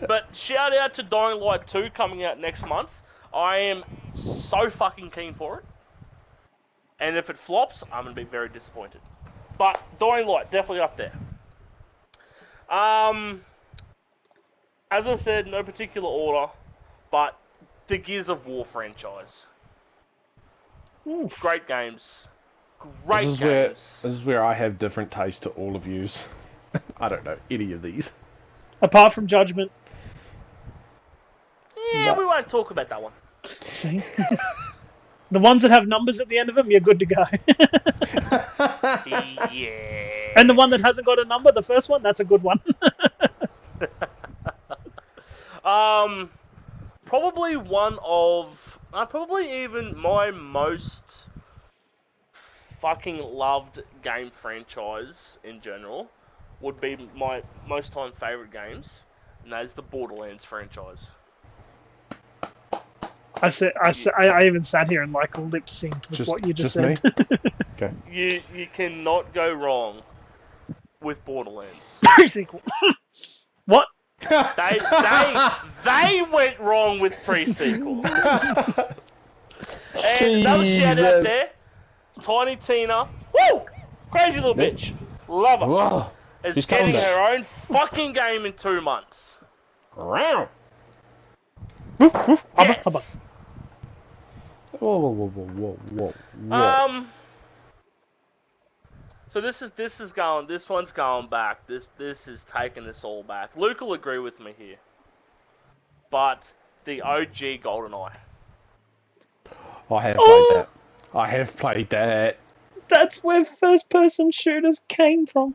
B: it. But shout out to Dying Light 2 coming out next month. I am so fucking keen for it. And if it flops, I'm going to be very disappointed. But Dying Light, definitely up there. As I said, no particular order, but the Gears of War franchise.
A: Oof.
B: Great games. Great games.
C: This is where I have different taste to all of yous. I don't know any of these.
A: Apart from Judgment.
B: Yeah, we won't talk about that one.
A: See? The ones that have numbers at the end of them, you're good to go.
B: Yeah.
A: And the one that hasn't got a number, the first one, that's a good one.
B: Probably one of... probably even my most fucking loved game franchise in general would be my most time favourite games, and that is the Borderlands franchise.
A: I even sat here and like lip synced with what you just said.
C: Okay.
B: You cannot go wrong with Borderlands.
A: Pre-sequel. What?
B: They went wrong with pre-sequel. And another shout out there, Tiny Tina. Woo! Crazy little bitch. Love her.
C: Whoa.
B: Is getting her own fucking game in 2 months.
C: Wow.
B: Yes.
C: Whoa.
B: So this one's going back. This is taking this all back. Luke will agree with me here. But the OG GoldenEye.
C: I have played that. I have played that.
A: That's where first-person shooters came from.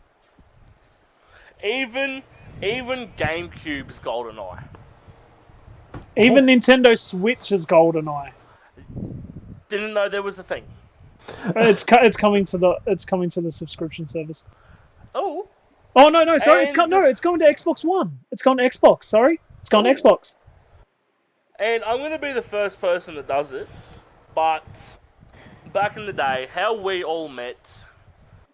B: Even GameCube's GoldenEye.
A: Even Nintendo Switch's GoldenEye.
B: Didn't know there was a thing.
A: It's coming to the subscription service.
B: Oh.
A: Oh no, sorry, it's going to Xbox One. It's gone to Xbox. Sorry, it's gone to Xbox.
B: And I'm going to be the first person that does it, but back in the day, how we all met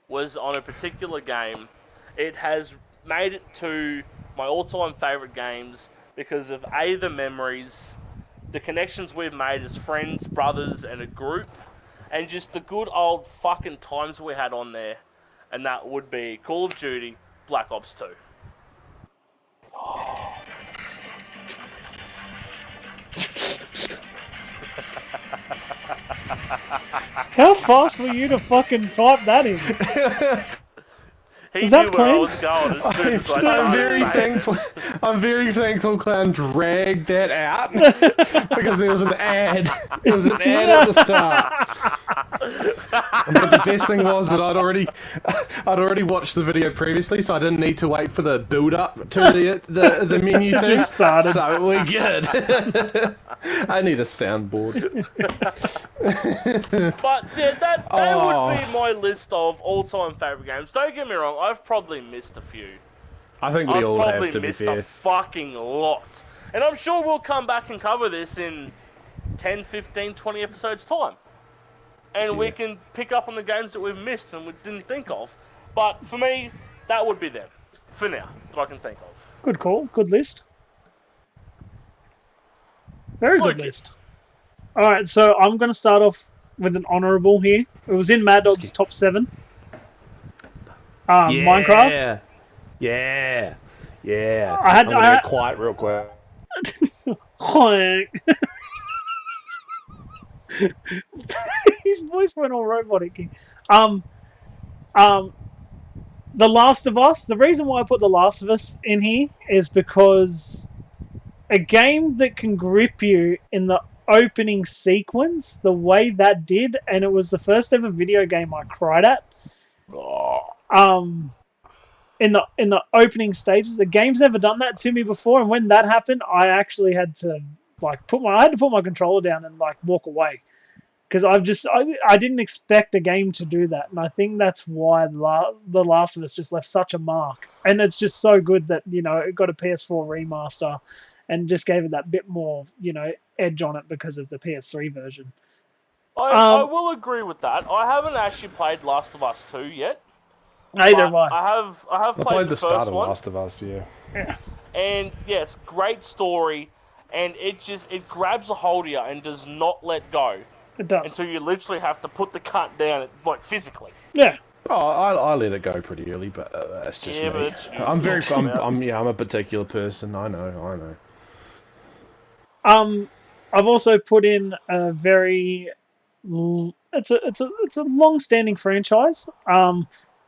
B: was on a particular game. It has made it to my all-time favourite games because of the memories, the connections we've made as friends, brothers, and a group, and just the good old fucking times we had on there. And that would be Call of Duty Black Ops 2.
A: How fast were you to fucking type that in?
B: He knew where I was going as soon as I
C: I'm very thankful Clown dragged that out because there was an ad. There was an ad at the start. But the best thing was that I'd already watched the video previously, so I didn't need to wait for the build up to the menu thing.
A: Just started.
C: So we're good. I need a soundboard.
B: But yeah, that would be my list of all-time favourite games. Don't get me wrong, I've probably missed a few.
C: I think we all have, to be fair.
B: I've probably missed a fucking lot. And I'm sure we'll come back and cover this in 10, 15, 20 episodes time. And we can pick up on the games that we've missed and we didn't think of. But for me, that would be them. For now, that I can think of.
A: Good call. Good list. Very good list. Alright, so I'm going to start off with an honourable here. It was in Mad Dog's top 7. Minecraft.
C: Yeah.
A: I'm
C: going to get quiet real quick.
A: His voice went all robotic. The Last of Us. The reason why I put The Last of Us in here is because a game that can grip you in the opening sequence, the way that did, and it was the first ever video game I cried at. In the opening stages, the game's never done that to me before, and when that happened, I actually had to put my controller down and walk away. Because I didn't expect a game to do that, and I think that's why The Last of Us just left such a mark. And it's just so good that, it got a PS4 remaster and just gave it that bit more, edge on it because of the PS3 version.
B: I will agree with that. I haven't actually played Last of Us 2 yet.
A: Neither have I.
B: I have played the
C: start
B: first
C: of
B: one.
C: Last of Us, yeah.
B: And yes, great story, and it grabs a hold of you and does not let go.
A: It does.
B: Until you literally have to put the cut down, physically.
A: Yeah.
C: Oh, I let it go pretty early, but that's just me. I'm a particular person. I know.
A: I've also put in a very. It's a long-standing franchise.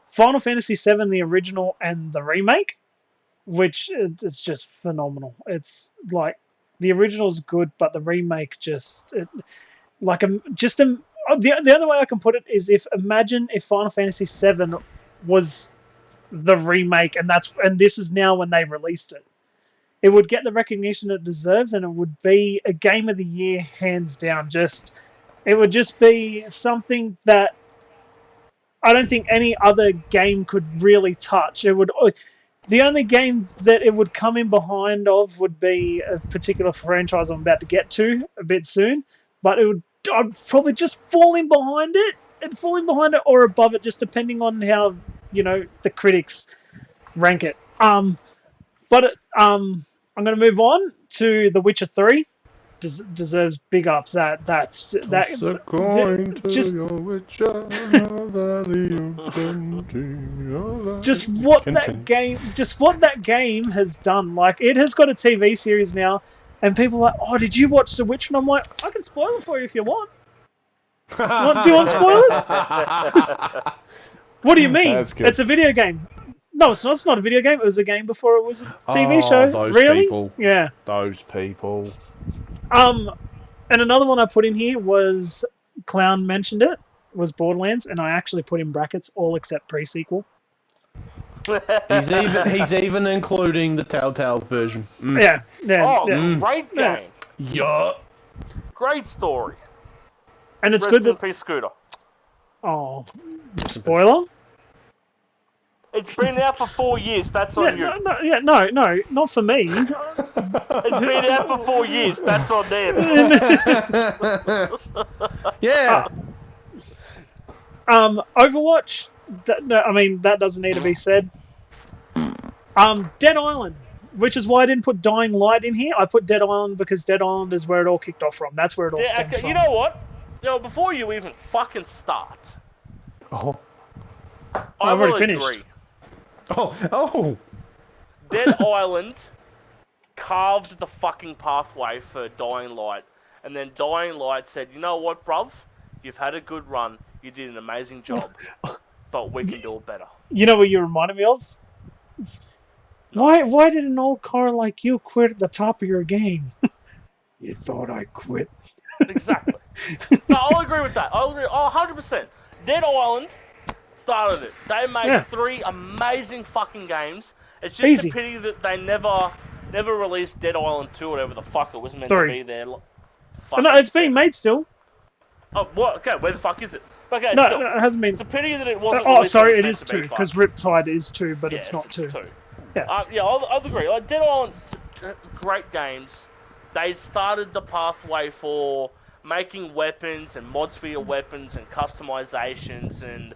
A: Final Fantasy VII, the original and the remake, which it's just phenomenal. It's the original's good, but the remake the other way I can put it is imagine if Final Fantasy VII was the remake, and this is now when they released it. It would get the recognition it deserves, and it would be a game of the year, hands down. It would just be something that I don't think any other game could really touch. The only game that it would come in behind of would be a particular franchise I'm about to get to a bit soon, but I'd probably just fall in behind it or above it, just depending on how the critics rank it. But I'm going to move on to The Witcher 3. Deserves big ups. Just what that game has done. It has got a TV series now. And people are like, oh, did you watch The Witcher? And I'm like, I can spoil it for you if you want. Do you want spoilers? What do you mean? It's a video game. No, it's not. It's not a video game. It was a game before it was a TV show.
C: Those
A: really?
C: People.
A: Yeah.
C: Those people.
A: And another one I put in here was Clown mentioned it was Borderlands, and I actually put in brackets all except pre-sequel.
C: He's even including the Telltale version.
A: Yeah.
B: Great game.
C: Yeah.
B: Great story.
A: And it's
B: Rest
A: good
B: in
A: that.
B: peace, Scooter.
A: Oh, spoiler.
B: It's been out for 4 years. That's on you.
A: No, not for me.
B: It's been out for 4 years. That's on them.
C: Yeah.
A: Overwatch. That doesn't need to be said. Dead Island, which is why I didn't put Dying Light in here. I put Dead Island because Dead Island is where it all kicked off from. That's where it all stemmed from.
B: You know what? Before you even fucking start,
A: I've already finished.
B: Agree.
C: Oh.
B: Dead Island carved the fucking pathway for Dying Light, and then Dying Light said, "You know what, bruv? You've had a good run. You did an amazing job, but we can do it better."
A: You know what you reminded me of? Why did an old car like you quit at the top of your game? You thought I'd quit.
B: Exactly. No, I'll agree with that. I'll agree. 100%. Dead Island started it. They made 3 amazing fucking games. It's just a pity that they never released Dead Island 2 or whatever the fuck it was meant to be there.
A: No, it's being made still.
B: Oh, what? Okay, where the fuck is it? Okay,
A: no, it hasn't been.
B: It's a pity that it wasn't.
A: Sorry, it is 2 because Riptide is 2, but it's not 2.
B: I'll agree. Like Dead Island's great games. They started the pathway for making weapons and mods for your weapons and customizations, and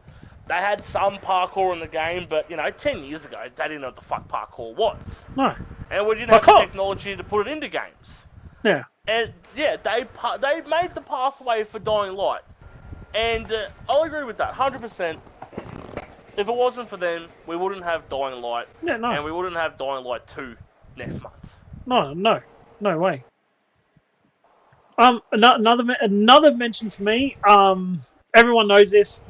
B: they had some parkour in the game, but 10 years ago they didn't know what the fuck parkour was.
A: No.
B: And we didn't have the technology to put it into games.
A: Yeah.
B: And they made the pathway for Dying Light, and I'll agree with that 100%. If it wasn't for them, we wouldn't have Dying Light, and we wouldn't have Dying Light 2 next month.
A: No way. Another mention for me. Everyone knows this.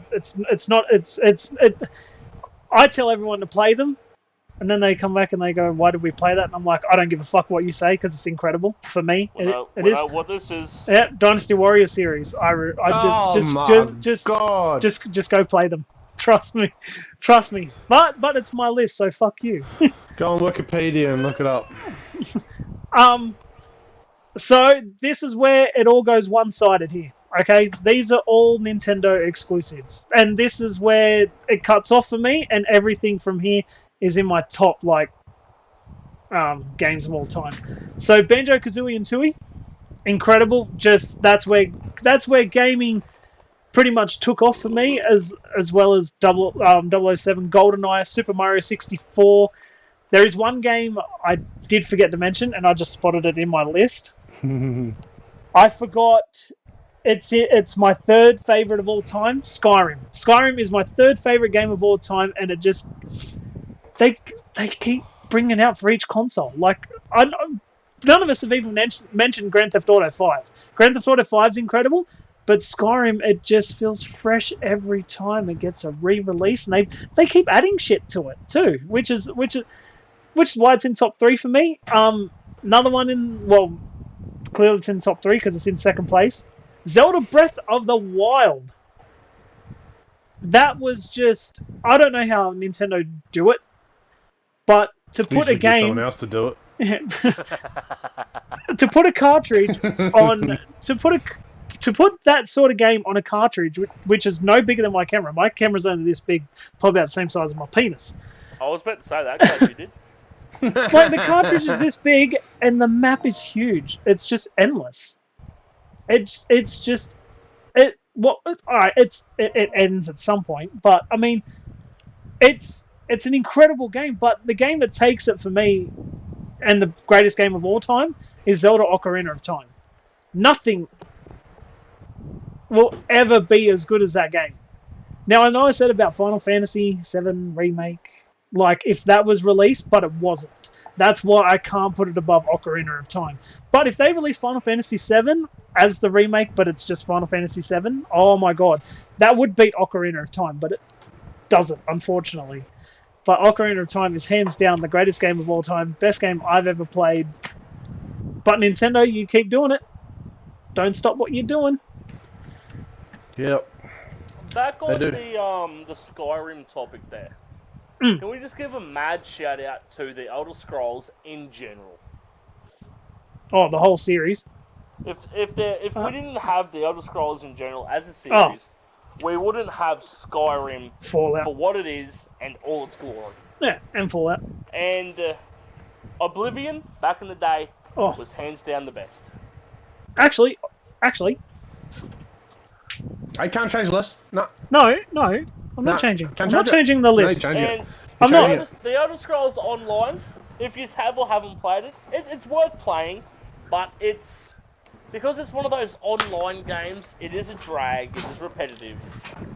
A: I tell everyone to play them, and then they come back and they go, "Why did we play that?" And I'm like, "I don't give a fuck what you say because it's incredible for me." It is.
B: What this is?
A: Yeah, Dynasty Warrior series. Just go play them. Trust me. But it's my list, so fuck you.
C: Go on Wikipedia and look it up.
A: So this is where it all goes one-sided here. Okay, these are all Nintendo exclusives, and this is where it cuts off for me. And everything from here is in my top games of all time. So Banjo-Kazooie and Tooie, incredible. Just that's where gaming pretty much took off for me, as well as 007, GoldenEye, Super Mario 64. There is one game I did forget to mention, and I just spotted it in my list. I forgot. It's my 3rd favorite of all time, Skyrim. Skyrim is my 3rd favorite game of all time, and it just they keep bringing it out for each console. Like none of us have even mentioned Grand Theft Auto 5. Grand Theft Auto 5 is incredible, but Skyrim, it just feels fresh every time it gets a re-release, and they keep adding shit to it too, which is why it's in top 3 for me. Another one clearly it's in top 3 because it's in 2nd place. Zelda Breath of the Wild. That was just, I don't know how Nintendo do it, but to put a game,
C: someone else to do it.
A: To put a cartridge on, to put that sort of game on a cartridge, which is no bigger than my camera. My camera's only this big, probably about the same size as my penis.
B: I was about to say that, because you did.
A: Like, the cartridge is this big, and the map is huge. It's just endless. It ends at some point, but I mean, it's an incredible game. But the game that takes it for me, and the greatest game of all time, is Zelda Ocarina of Time. Nothing will ever be as good as that game. Now, I know I said about Final Fantasy VII Remake, like, if that was released, but it wasn't. That's why I can't put it above Ocarina of Time. But if they release Final Fantasy VII as the remake, but it's just Final Fantasy VII, oh my god, that would beat Ocarina of Time, but it doesn't, unfortunately. But Ocarina of Time is hands down the greatest game of all time, best game I've ever played. But Nintendo, you keep doing it. Don't stop what you're doing.
C: Yep.
B: Back on the Skyrim topic there. Can we just give a mad shout out to the Elder Scrolls in general?
A: Oh, the whole series.
B: If we didn't have the Elder Scrolls in general as a series, we wouldn't have Skyrim
A: Fallout
B: for what it is and all its glory.
A: Yeah, and Fallout.
B: And Oblivion, back in the day, was hands down the best.
A: Actually.
C: I can't change the list. No.
A: I'm not changing. I'm not changing the list.
B: And the Elder Scrolls Online, if you have or haven't played it, it's worth playing, but because it's one of those online games, it is a drag, it is repetitive.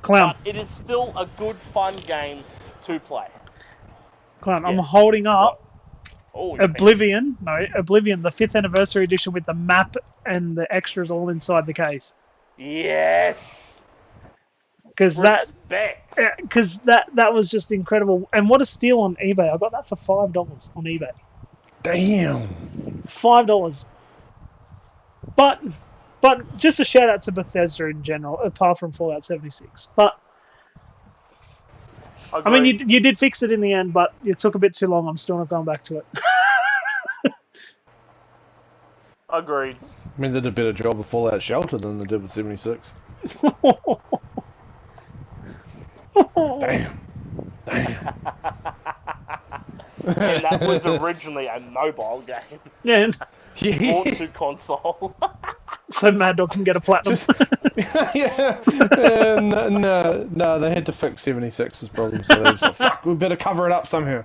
B: But it is still a good, fun game to play.
A: Clown, yeah. I'm holding up Oblivion, the 5th anniversary edition with the map and the extras all inside the case.
B: Yes!
A: Because that was just incredible. And what a steal on eBay. I got that for $5 on eBay.
C: Damn.
A: $5. But just a shout out to Bethesda in general, apart from Fallout 76. But I mean, you did fix it in the end, but it took a bit too long. I'm still not going back to it.
B: Agreed.
C: I mean, they did a better job of Fallout Shelter than they did with 76. Damn.
B: And that was originally a mobile game.
A: Yeah.
B: Brought to console.
A: So Mad Dog can get a platinum.
C: No, they had to fix 76's problem, so they just fuck, we better cover it up somehow.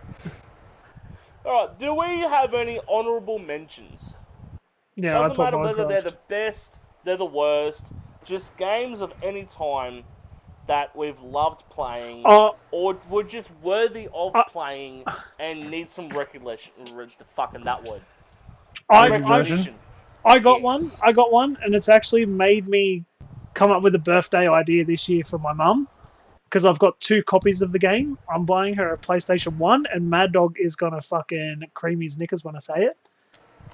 B: Alright, do we have any honourable mentions?
A: Yeah,
B: doesn't matter whether they're the best, they're the worst, just games of any time that we've loved playing, or were just worthy of playing and need some recognition. Fucking that word.
A: I got one, and it's actually made me come up with a birthday idea this year for my mum, because I've got 2 copies of the game. I'm buying her a PlayStation 1, and Mad Dog is gonna fucking cream his knickers when I say it.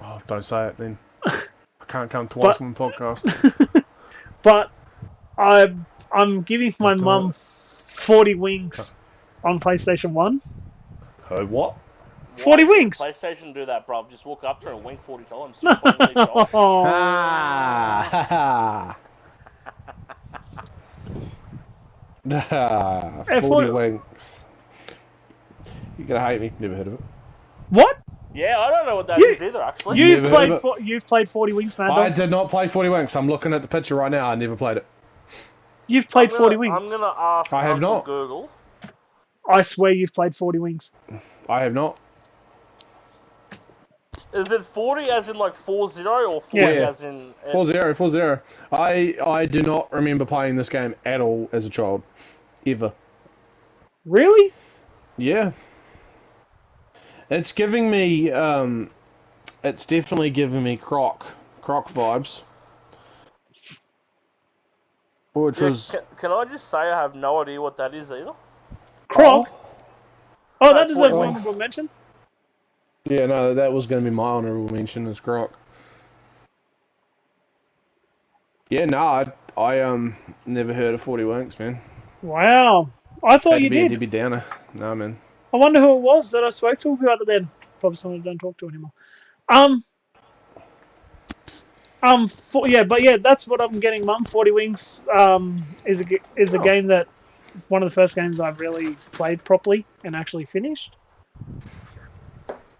C: Oh, don't say it then. I can't come twice on the podcast.
A: But I'm giving my mum 40 winks on PlayStation 1.
C: What?
A: 40 winks!
B: PlayStation do that, bro. Just walk up to her and wink 40 times.
C: 40 winks. You're gonna hate me. Never heard of it.
A: What?
B: Yeah, I don't know what that is either, actually.
A: You've played 40 winks, man.
C: I did not play 40 winks. I'm looking at the picture right now. I never played it.
A: You've played 40 winks.
B: I'm gonna ask.
C: I have not.
B: Google.
A: I swear you've played 40 winks.
C: I have not.
B: Is it 40 as in like 40 or 40 as in...
C: 40. I do not remember playing this game at all as a child. Ever.
A: Really?
C: Yeah. It's giving me, it's definitely giving me Croc vibes. Which was...
B: Can I just say I have no idea what that is either?
A: Croc? Oh, that deserves an honorable mention.
C: Yeah, no, that was going to be my honorable mention as Croc. Yeah, no, I never heard of 40 Winks, man.
A: Wow. I thought you did.
C: Debbie Downer. No, man.
A: I wonder who it was that I spoke to the other day. Probably someone I don't talk to anymore. That's what I'm getting, Mum. 40 Winks is a game that one of the first games I've really played properly and actually finished.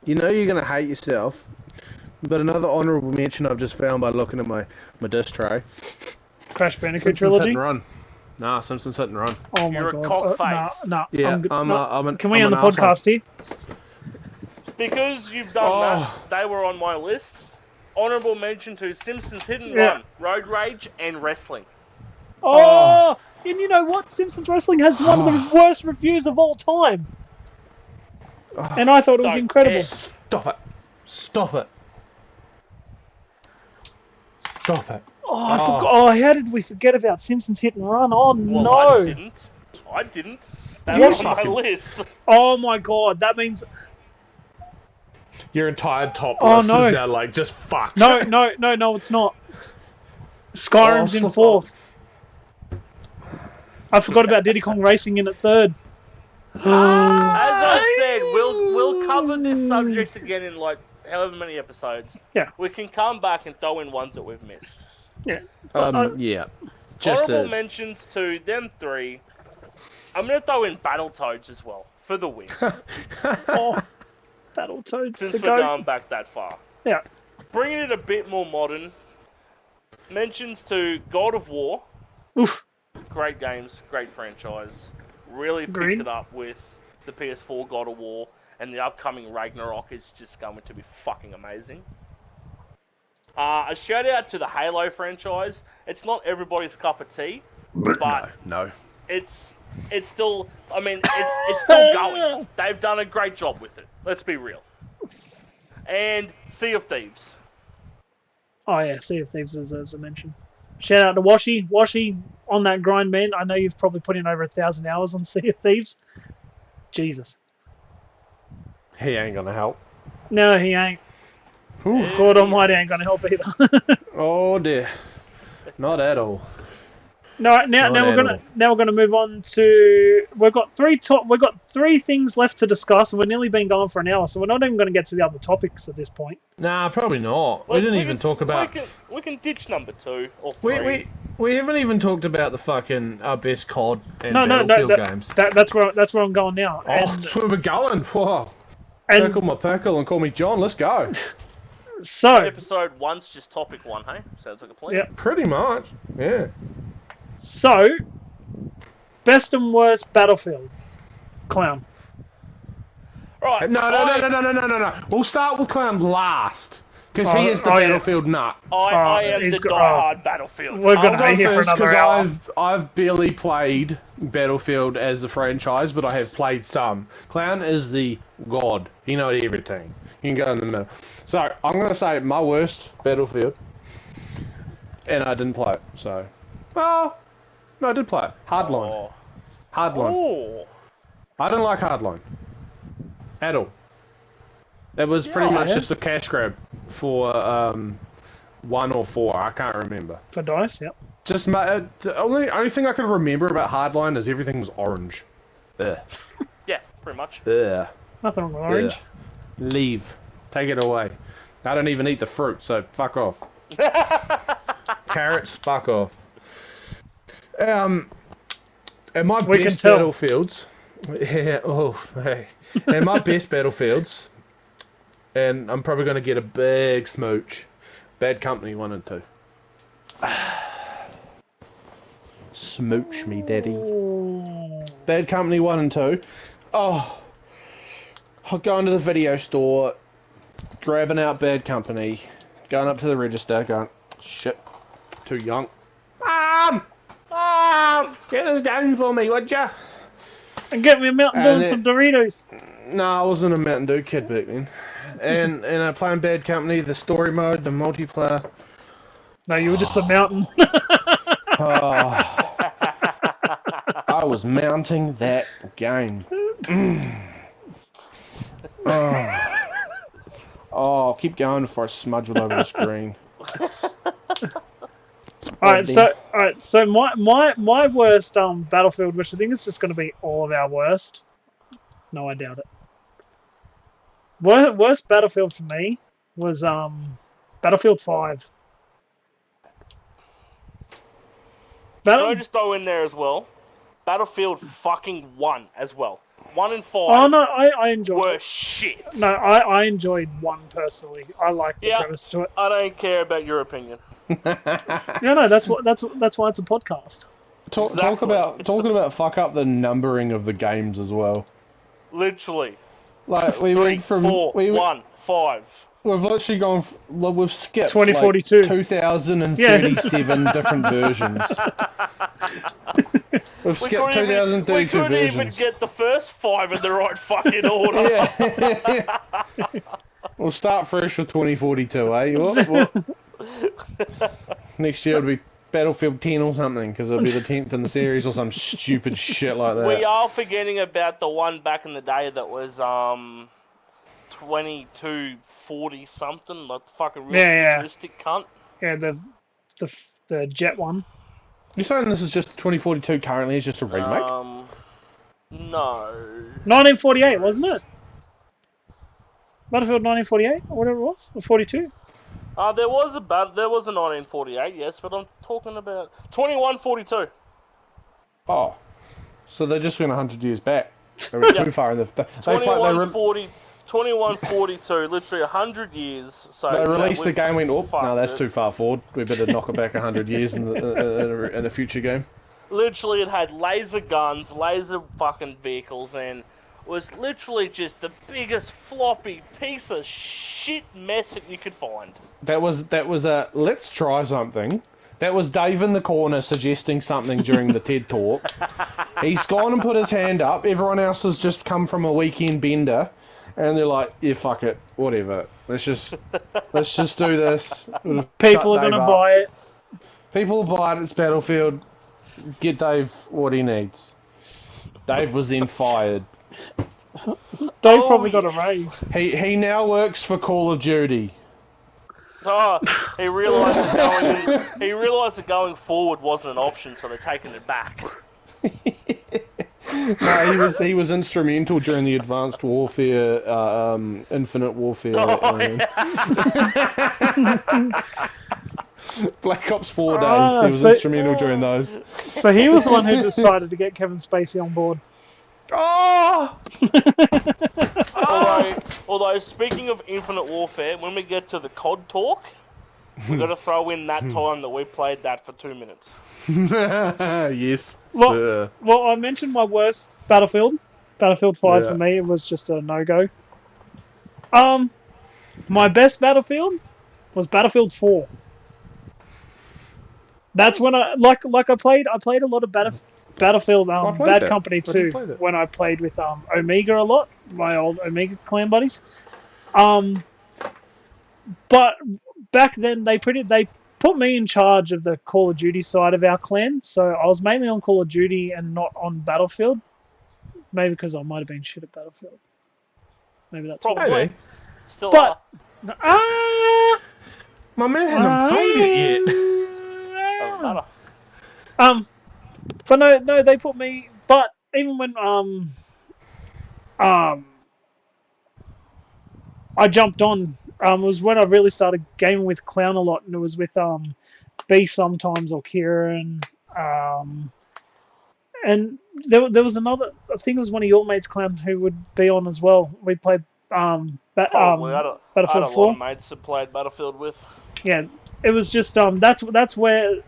C: You know you're going to hate yourself, but another honourable mention I've just found by looking at my disc tray.
A: Crash Bandicoot Trilogy?
C: Hit and Run. Nah, Simpsons Hit and Run.
A: Oh my
B: God.
A: You're
B: a cockface.
A: No.
C: Yeah,
A: Can we end the podcast here?
B: Because you've done that, they were on my list. Honourable mention to Simpsons Hit and Run, Road Rage, and Wrestling.
A: And you know what? Simpsons Wrestling has one of the worst reviews of all time. And I thought it was incredible.
C: Stop it. Stop it. Stop it.
A: Oh, I forgot. Oh, how did we forget about Simpsons Hit and Run? Oh,
B: Well,
A: no.
B: I didn't. That was on my list.
A: Oh, my God. That means...
C: Your entire top list is now, like, just fucked.
A: No, it's not. Skyrim's in 4th. I forgot about Diddy Kong Racing in at 3rd.
B: As I said, we'll cover this subject again in like however many episodes.
A: Yeah.
B: We can come back and throw in ones that we've missed.
A: Yeah.
C: Yeah.
B: Honorable mentions to them 3. I'm gonna throw in Battletoads as well for the win.
A: Oh, Battletoads.
B: Since we're going back that far.
A: Yeah.
B: Bringing it a bit more modern. Mentions to God of War.
A: Oof.
B: Great games, great franchise. Really picked it up with the PS4 God of War, and the upcoming Ragnarok is just going to be fucking amazing. A shout out to the Halo franchise. It's not everybody's cup of tea, but
C: no.
B: It's still. I mean, it's still going. They've done a great job with it. Let's be real. And Sea of Thieves.
A: Oh yeah, Sea of Thieves deserves a mention. Shout out to Washy. Washy, on that grind, man. I know you've probably put in over 1,000 hours on Sea of Thieves. Jesus.
C: He ain't gonna help.
A: No, he ain't.
C: Ooh.
A: God Almighty ain't gonna help either.
C: Oh dear. Not at all.
A: No, now we're gonna move on to. We've got 3 things left to discuss, and we've nearly been going for an hour, so we're not even going to get to the other topics at this point.
C: Nah, probably not. We didn't even talk about.
B: We can ditch number 2 or 3.
C: We haven't even talked about the fucking best COD and Battlefield games.
A: That's where I'm going now.
C: Oh, that's where we're going. Whoa. Circle my pickle and call me John. Let's go.
A: So
B: episode 1's just topic 1, hey? Sounds like a plan.
A: Yeah.
C: Pretty much. Yeah.
A: So, best and worst Battlefield. Clown.
B: Right.
C: No. We'll start with Clown last. Because he is the Battlefield nut.
B: I am the die-hard Battlefield.
A: We're going to be here for another hour.
C: I've barely played Battlefield as the franchise, but I have played some. Clown is the god. He knows everything. You can go in the middle. So, I'm going to say my worst Battlefield. And I didn't play it, so... Well... No, I did play it. Hardline.
B: Oh.
C: Hardline.
B: Oh.
C: I didn't like Hardline. At all. That was pretty much just a cash grab for 1 or 4. I can't remember.
A: For DICE, yep.
C: Just the only thing I can remember about Hardline is everything was orange. Ugh.
B: Yeah, pretty much.
C: Ugh.
A: Nothing wrong with orange.
C: Ugh. Leave. Take it away. I don't even eat the fruit, so fuck off. Carrots, fuck off. And my best Battlefields... Yeah, and my best Battlefields... And I'm probably going to get a big smooch. Bad Company 1 and 2. Smooch me, daddy. Bad Company 1 and 2. Oh. I'll go into the video store, grabbing out Bad Company, going up to the register, going, shit, too young. Get this game for me, would ya?
A: And get me a Mountain Dew and some Doritos.
C: No, I wasn't a Mountain Dew kid back then. And I'm playing Bad Company, the story mode, the multiplayer.
A: No, you were just a mountain.
C: I was mounting that game. Oh, keep going before I smudge all over the screen.
A: Alright, so my worst Battlefield, which I think is just going to be all of our worst. No, I doubt it. Worst Battlefield for me was Battlefield 5.
B: Can I just throw in there as well? Battlefield fucking 1 as well. 1 and 5.
A: Oh no, I enjoyed
B: were
A: it.
B: Shit.
A: No, I enjoyed 1 personally. I liked the premise to it.
B: I don't care about your opinion.
A: No, that's why it's a podcast.
C: Talking about fuck up the numbering of the games as well.
B: Literally.
C: Like we went from
B: 4, 1, 5.
C: We've literally gone. We've skipped
A: 2042,
C: 2037 different versions. We've skipped 2032
B: we couldn't
C: versions.
B: even get the first 5 in the right fucking order.
C: Yeah. We'll start fresh with 2042, eh? What? Next year it'll be Battlefield 10 or something, because it'll be the 10th in the series or some stupid shit like that.
B: We are forgetting about the one back in the day that was 2240 something, like the fucking real futuristic cunt.
A: Yeah, the jet one.
C: You're saying this is just 2042 currently? It's just a remake?
B: No.
A: 1948, wasn't it? Battlefield 1948, or whatever it was, or 42.
B: There was a 1948, yes, but I'm talking about 2142.
C: Oh, so they just went 100 years back. They were too far in the.
B: 2142, literally 100 years. So
C: they released the game, went, oh, no, that's too far forward. We better knock it back 100 years in a future game.
B: Literally, it had laser guns, laser fucking vehicles, and was literally just the biggest floppy piece of shit mess that you could find.
C: That was a let's try something. That was Dave in the corner suggesting something during the TED talk. He's gone and put his hand up. Everyone else has just come from a weekend bender, and they're like, "Yeah, fuck it, whatever. Let's just do this."
A: People are gonna buy it.
C: People will buy it. It's Battlefield. Get Dave what he needs. Dave was then fired.
A: Dave probably got a raise.
C: He now works for Call of Duty.
B: Oh, he realised that going forward wasn't an option, so they're taking it back.
C: No, he was instrumental during the Advanced Warfare, Infinite Warfare. Black Ops 4 days. He was instrumental during those.
A: So he was the one who decided to get Kevin Spacey on board.
C: Oh!
B: Although, speaking of Infinite Warfare, when we get to the COD talk, we've got to throw in that time that we played that for 2 minutes.
C: Yes,
A: sir. Well, I mentioned my worst Battlefield. Battlefield 5 for me, it was just a no-go. My best Battlefield was Battlefield 4. That's when I played a lot of Battlefield Bad Company 2 when I played with Omega a lot, my old Omega clan buddies. But back then they put me in charge of the Call of Duty side of our clan, so I was mainly on Call of Duty and not on Battlefield. Maybe because I might have been shit at Battlefield. Maybe that's
B: probably. Still
A: but
C: my man hasn't played it yet.
A: So no, they put me. But even when I jumped on, was when I really started gaming with Clown a lot, and it was with B sometimes or Kieran, and there was another. I think it was one of your mates, Clown, who would be on as well. We played
B: Battlefield 4. I had a lot of mates that played Battlefield with.
A: Yeah, it was just that's where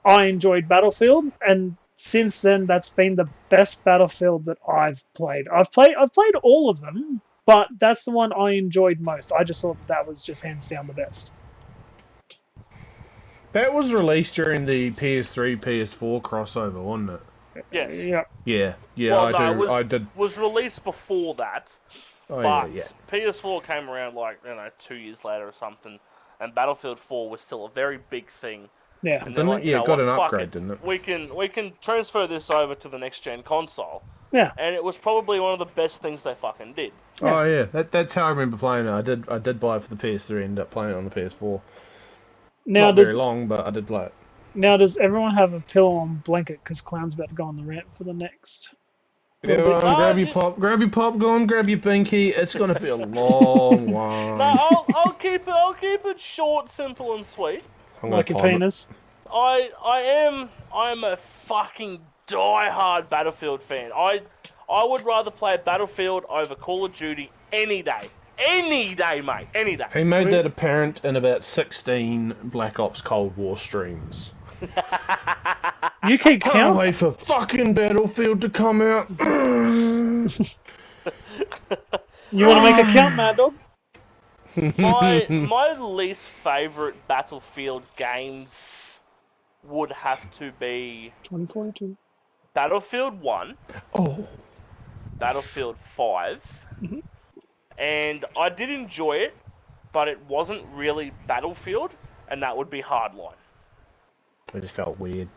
A: I enjoyed Battlefield, and since then that's been the best Battlefield that I've played. I've played all of them, but that's the one I enjoyed most. I just thought that was just hands down the best.
C: That was released during the PS3 PS4 crossover, wasn't it?
B: Yes.
C: Yeah.
B: Well,
C: I did.
B: Was released before that.
C: Oh,
B: but
C: yeah.
B: PS4 came around 2 years later or something, and Battlefield 4 was still a very big thing.
A: Yeah,
B: and
C: didn't it? Got an upgrade, didn't it?
B: We can transfer this over to the next gen console.
A: Yeah,
B: and it was probably one of the best things they fucking did.
C: Yeah. Oh yeah, that's how I remember playing it. I did buy it for the PS3 and ended up playing it on the PS4. Not very long, but I did play it.
A: Now, does everyone have a pillow and blanket? Because Clown's about to go on the rant for the next.
C: Grab your popcorn, grab your binky. It's gonna be a long one.
B: No, I'll keep it short, simple, and sweet.
A: Like your penis.
B: I am a fucking die-hard Battlefield fan. I would rather play Battlefield over Call of Duty any day. Any day, mate. Any day.
C: He made that apparent in about 16 Black Ops Cold War streams.
A: You keep counting.
C: Can't wait for fucking Battlefield to come out.
A: You want to make a count, Mad Dog?
B: My least favourite Battlefield games would have to be
A: 2042.
B: Battlefield 1.
C: Oh.
B: Battlefield 5.
A: Mm-hmm.
B: And I did enjoy it, but it wasn't really Battlefield, and that would be Hardline.
C: It just felt weird.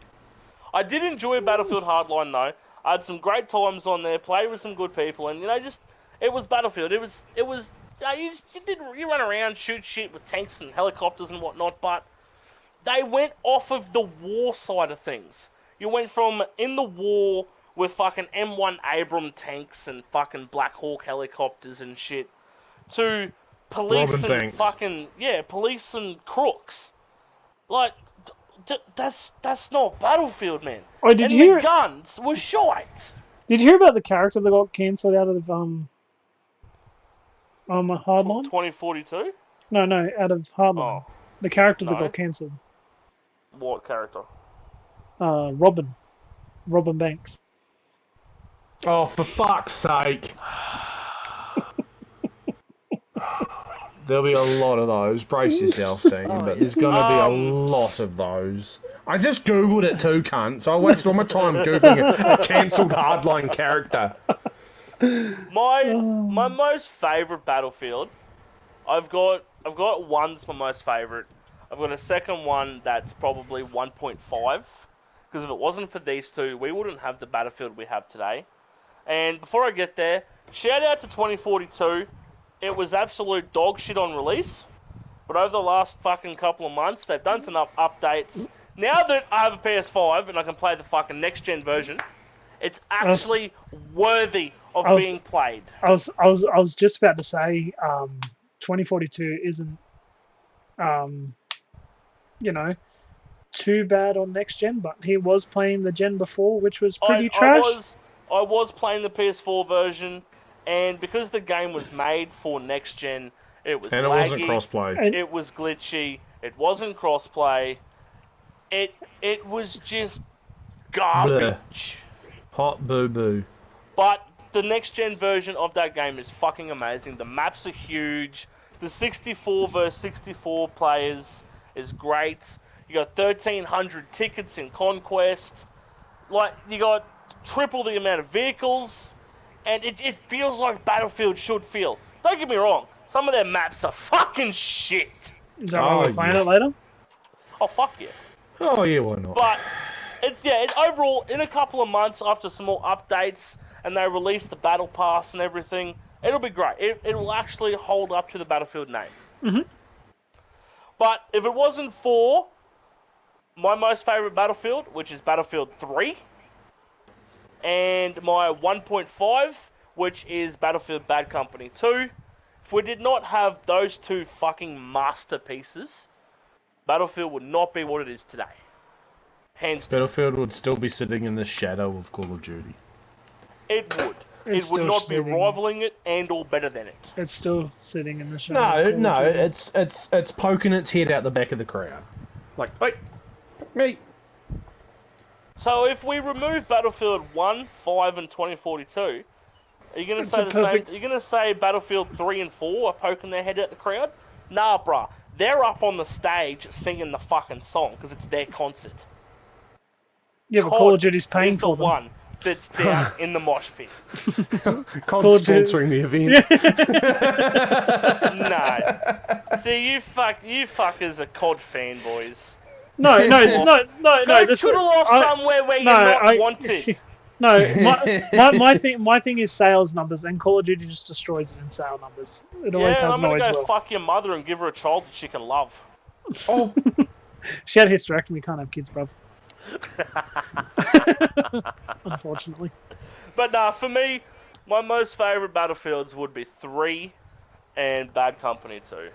B: I did enjoy Battlefield Hardline though. I had some great times on there, played with some good people, and it was Battlefield. It was you run around, shoot shit with tanks and helicopters and whatnot, but they went off of the war side of things. You went from in the war with fucking M1 Abram tanks and fucking Black Hawk helicopters and shit to police
C: Robin
B: and
C: Banks.
B: fucking police and crooks. Like that's not Battlefield, man.
A: Oh,
B: and the guns were shite.
A: Did you hear about the character that got cancelled out of Hardline?
B: 2042?
A: No, out of Hardline.
B: Oh,
A: the character that
B: no.
A: got cancelled.
B: What character?
A: Robin Banks.
C: Oh, for fuck's sake. There'll be a lot of those. Brace yourself, Dean, but there's going to be a lot of those. I just Googled it too, cunt, so I wasted all my time Googling a cancelled Hardline character.
B: My most favourite Battlefield, I've got one that's my most favourite. I've got a second one that's probably 1.5, because if it wasn't for these two, we wouldn't have the Battlefield we have today. And before I get there, shout out to 2042. It was absolute dog shit on release, but over the last fucking couple of months, they've done some updates. Now that I have a PS5 and I can play the fucking next-gen version, it's actually worthy of being played.
A: I was just about to say, 2042 isn't, too bad on next gen, but he was playing the gen before, which was pretty trash.
B: I was playing the PS4 version, and because the game was made for next gen, it was laggy,
C: wasn't crossplay.
B: It was glitchy. It wasn't crossplay. It was just garbage.
C: Bleh. Hot boo boo.
B: But the next gen version of that game is fucking amazing. The maps are huge. The 64 versus 64 players is great. You got 1,300 tickets in Conquest. Like, you got triple the amount of vehicles. And it feels like Battlefield should feel. Don't get me wrong. Some of their maps are fucking shit.
A: Is that why we're playing it later?
B: Oh, fuck yeah.
C: Oh, yeah, why not?
B: But, overall, in a couple of months after some more updates, and they release the Battle Pass and everything, it'll be great. It will actually hold up to the Battlefield name.
A: Mm-hmm.
B: But if it wasn't for my most favourite Battlefield, which is Battlefield 3, and my 1.5, which is Battlefield Bad Company 2, if we did not have those two fucking masterpieces, Battlefield would not be what it is today. Hands down.
C: Battlefield would still be sitting in the shadow of Call of Duty.
B: It would. It would not be rivaling it and or better than it.
A: It's still sitting in the shadow.
C: No, it's poking its head out the back of the crowd. Like, wait, me.
B: So if we remove Battlefield 1, 5, and 2042, are you gonna say the same? Are you gonna say Battlefield 3 and 4 are poking their head at the crowd? Nah, bruh. They're up on the stage singing the fucking song because it's their concert.
A: Yeah, but Call of Duty's paying for them.
B: One that's down in the mosh pit.
C: COD's sponsoring the event.
B: No. See, you fuckers are COD fanboys.
A: No.
B: Go twiddle off somewhere where you're not wanted.
A: No, my thing is sales numbers, and Call of Duty just destroys it in sale numbers. It always has
B: I'm gonna go fuck your mother and give her a child that she can love.
A: Oh, she had a hysterectomy. Can't have kids, bruv. Unfortunately.
B: But nah, for me, my most favourite Battlefields would be 3 and Bad Company 2.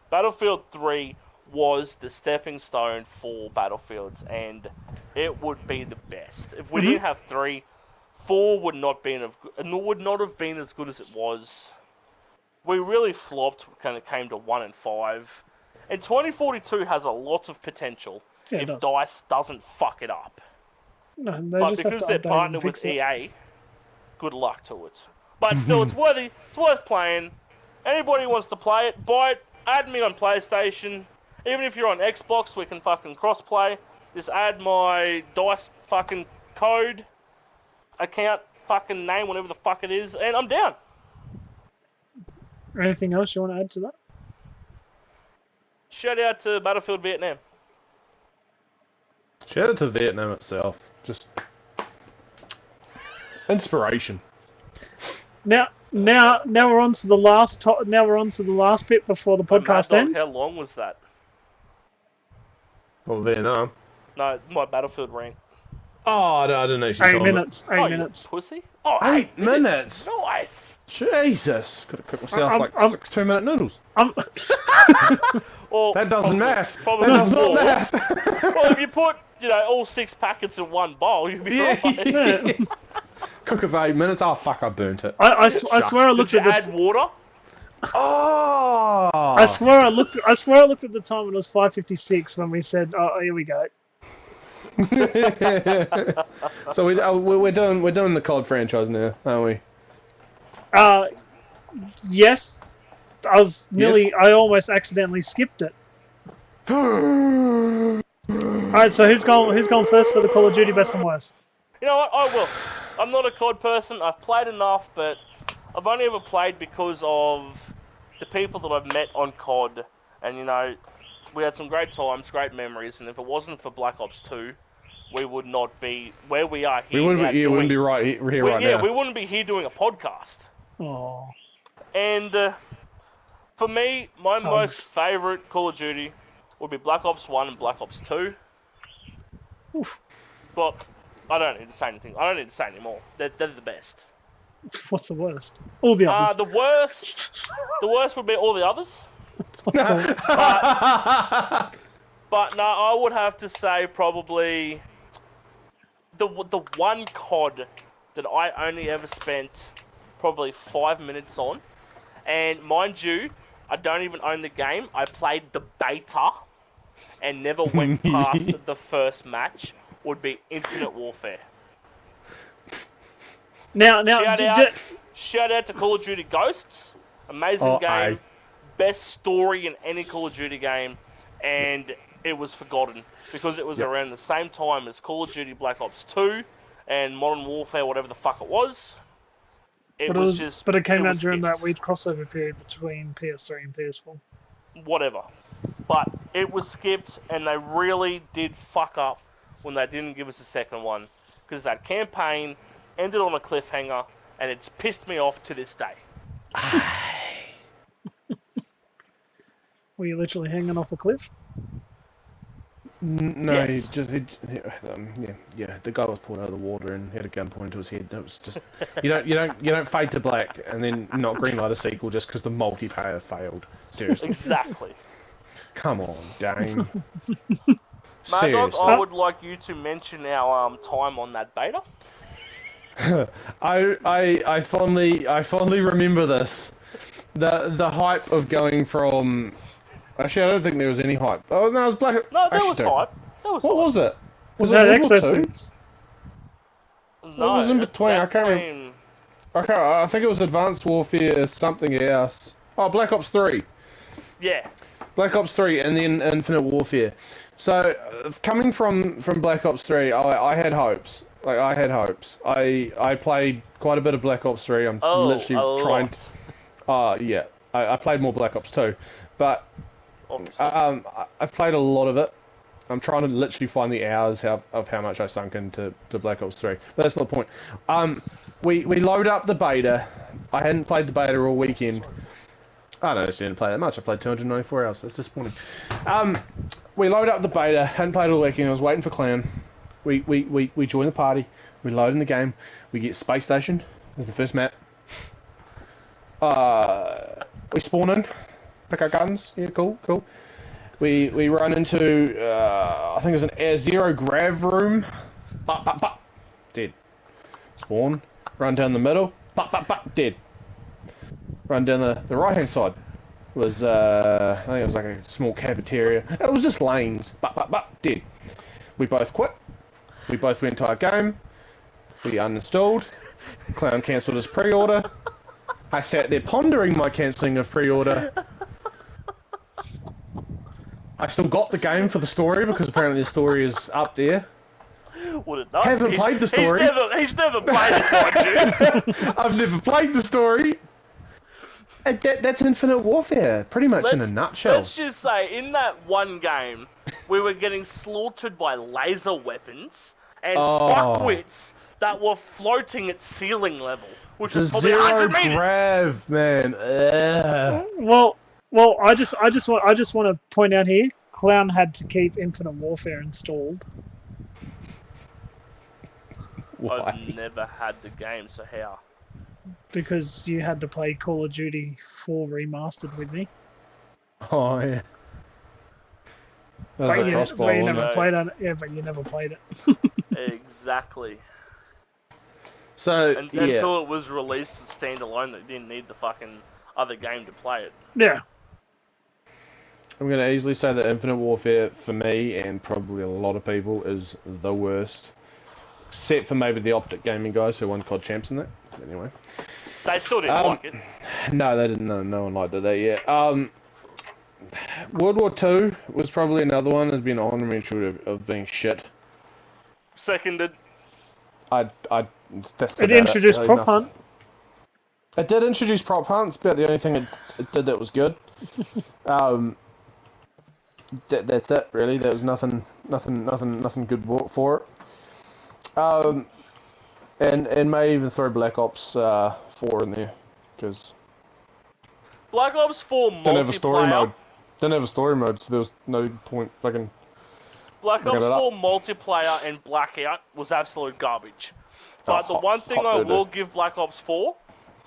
B: Battlefield 3 was the stepping stone for Battlefields, and it would be the best. If we didn't have 3, 4 would not have been as good as it was. We really flopped when it came to 1 and 5. And 2042 has a lot of potential if DICE doesn't fuck it up.
A: No,
B: but because they're partnered with EA, good luck to it. But still, it's worth playing. Anybody who wants to play it, buy it, add me on PlayStation. Even if you're on Xbox, we can fucking cross-play. Just add my DICE fucking code, account, fucking name, whatever the fuck it is, and I'm down.
A: Anything else you want to add to that?
B: shout out to Battlefield Vietnam.
C: Shout out to Vietnam itself. Just inspiration.
A: Now we're on to the last. Now we're on to the last bit before the podcast ends.
B: How long was that?
C: Well, Vietnam.
B: No, my Battlefield rant.
C: Oh, no, I didn't know.
A: 8 minutes. 8 minutes.
B: You pussy. Oh,
C: 8 minutes.
B: Nice.
C: Jesus. Got to cook myself like 6 2-minute noodles.
B: Well,
C: that doesn't math.
B: Probably
C: that does not
B: more.
C: math.
B: Well, if you put, all 6 packets in one bowl, you'd be right.
A: Yeah.
C: Cook it for 8 minutes. Oh fuck! I burnt it.
A: I swear I looked
B: Did
A: at
B: you add water?
C: Oh!
A: I swear I looked at the time when it was 5:56 when we said, "Oh, here we go."
C: So we're doing the COD franchise now, aren't we?
A: Yes.
C: Yes.
A: I almost accidentally skipped it. Alright, so who's gone first for the Call of Duty best and worst?
B: You know what? I will. I'm not a COD person. I've played enough, but I've only ever played because of the people that I've met on COD. And, we had some great times, great memories, and if it wasn't for Black Ops 2, we would not be where we are here.
C: We wouldn't be right here right now.
B: Yeah, we wouldn't be here doing a podcast.
A: Oh.
B: And for me, my most favourite Call of Duty would be Black Ops 1 and Black Ops 2.
A: Oof.
B: But I don't need to say anything. I don't need to say anymore. They're the best.
A: What's the worst? All the others.
B: The worst would be all the others. But no, I would have to say probably the one COD that I only ever spent probably 5 minutes on. And mind you, I don't even own the game. I played the beta and never went past the first match. Would be Infinite Warfare.
A: Now,
B: shout out to Call of Duty Ghosts. Amazing game. Best story in any Call of Duty game. And it was forgotten because it was around the same time as Call of Duty Black Ops 2 and Modern Warfare, whatever the fuck it was.
A: But it came out during that weird crossover period between PS3 and PS4.
B: Whatever. But it was skipped, and they really did fuck up when they didn't give us a second one. Because that campaign ended on a cliffhanger, and it's pissed me off to this day.
A: Were you literally hanging off a cliff?
C: No,
B: yes.
C: The guy was pulled out of the water and had a gun pointed to his head. It was just you don't fade to black and then not greenlight a sequel just because the multiplayer failed. Seriously.
B: Exactly.
C: Come on, Dane.
B: Maddog, I would like you to mention our time on that beta.
C: I fondly remember this. The hype of going from. Actually, I don't think there was any hype. Oh no, it was Black.
B: No, there was hype.
C: What was it?
A: Was that exosuits?
B: No,
C: it was in between. I can't remember. I think it was Advanced Warfare something else. Oh, Black Ops 3.
B: Yeah.
C: Black Ops 3 and then Infinite Warfare. So, coming from Black Ops 3, I had hopes. I played quite a bit of Black Ops 3. I'm literally trying to... I played more Black Ops 2. But I played a lot of it. I'm trying to literally find the hours of how much I sunk into Black Ops 3. But that's not the point. We load up the beta. I hadn't played the beta all weekend. I don't know, I didn't play that much. I played 294 hours. That's disappointing. We load up the beta. Hadn't played all weekend. I was waiting for Clown. We join the party. We load in the game. We get Space Station as the first map. We spawn in. Pick our guns. Yeah, cool. We run into, I think it was an zero grav room. Dead. Spawn. Run down the middle. Dead. Run down the right hand side. Was, I think it was like a small cafeteria. It was just lanes. Dead. We both quit. We both went to our game. We uninstalled. Clown cancelled his pre-order. I sat there pondering my cancelling of pre-order. I still got the game for the story because apparently the story is up there.
B: Would it not?
C: Haven't played the story.
B: He's never played it, mind you.
C: I've never played the story. That's Infinite Warfare, pretty much in a nutshell.
B: Let's just say, in that one game, we were getting slaughtered by laser weapons and fuckwits that were floating at ceiling level, which was probably 100 meters.
C: Grav, man.
A: Well, I just want to point out here, Clown had to keep Infinite Warfare installed.
C: Why?
B: I've never had the game, so how?
A: Because you had to play Call of Duty 4 Remastered with me.
C: Oh, yeah.
A: But you never played it. Yeah, but you never played it.
B: Exactly.
C: So,
B: until it was released as standalone, that didn't need the fucking other game to play it.
A: Yeah.
C: I'm going to easily say that Infinite Warfare, for me, and probably a lot of people, is the worst. Except for maybe the Optic Gaming guys who won COD Champs in that. Anyway.
B: They still didn't like it.
C: No, they didn't. No one liked it that yet. World War II was probably another one that's been on mention of being shit.
B: Seconded.
A: It introduced prop hunt.
C: It did introduce prop hunt. It's about the only thing it did that was good. That's it, really. There was nothing good for it. And may even throw Black Ops 4 in there, because
B: Black Ops 4 multiplayer.
C: Didn't have a story mode, so there was no point fucking.
B: Black Ops 4 multiplayer and Blackout was absolute garbage. But the one thing I will give Black Ops 4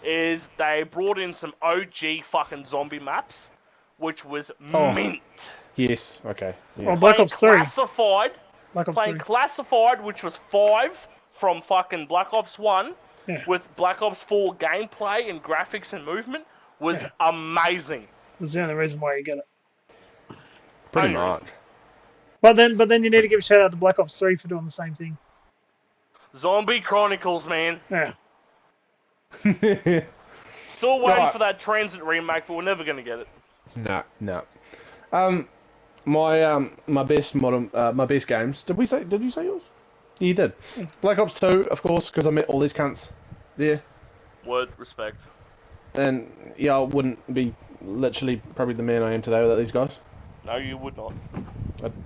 B: is they brought in some OG fucking zombie maps, which was mint.
C: Yes, okay. Yeah.
A: Oh, Black Ops 3.
B: Classified. Playing Classified, which was 5 from fucking Black Ops 1, with Black Ops 4 gameplay and graphics and movement, was amazing.
A: That's the only reason why you get it.
C: Pretty much.
A: But then you need to give a shout out to Black Ops 3 for doing the same thing.
B: Zombie Chronicles, man.
A: Yeah.
B: Still waiting for that Transit remake, but we're never gonna get it.
C: No. My best modern, my best games. Did you say yours? Yeah, you did. Black Ops 2, of course, because I met all these cunts there.
B: Word, respect.
C: And yeah, I wouldn't be literally probably the man I am today without these guys.
B: No, you would not.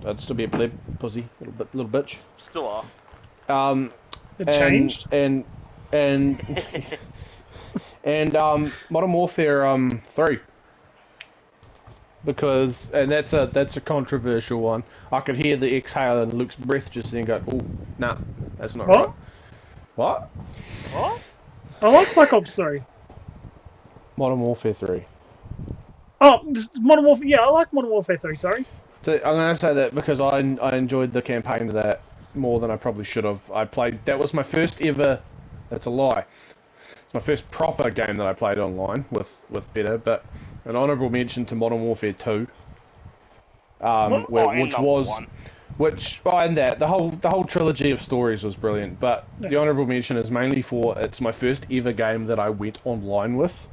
C: I'd still be a pleb, pussy, little bitch.
B: Still are.
A: It changed.
C: And Modern Warfare 3. Because that's a controversial one. I could hear the exhale in Luke's breath just then go, oh, nah, that's not right. What?
A: I like Black Ops 3.
C: Modern Warfare 3.
A: Oh, Modern Warfare. Yeah, I like Modern Warfare 3. Sorry.
C: So I'm going to say that because I enjoyed the campaign of that more than I probably should have. That was my first ever. That's a lie. It's my first proper game that I played online with better, but an honourable mention to Modern Warfare 2, and that the whole trilogy of stories was brilliant. But the honourable mention is mainly for it's my first ever game that I went online with.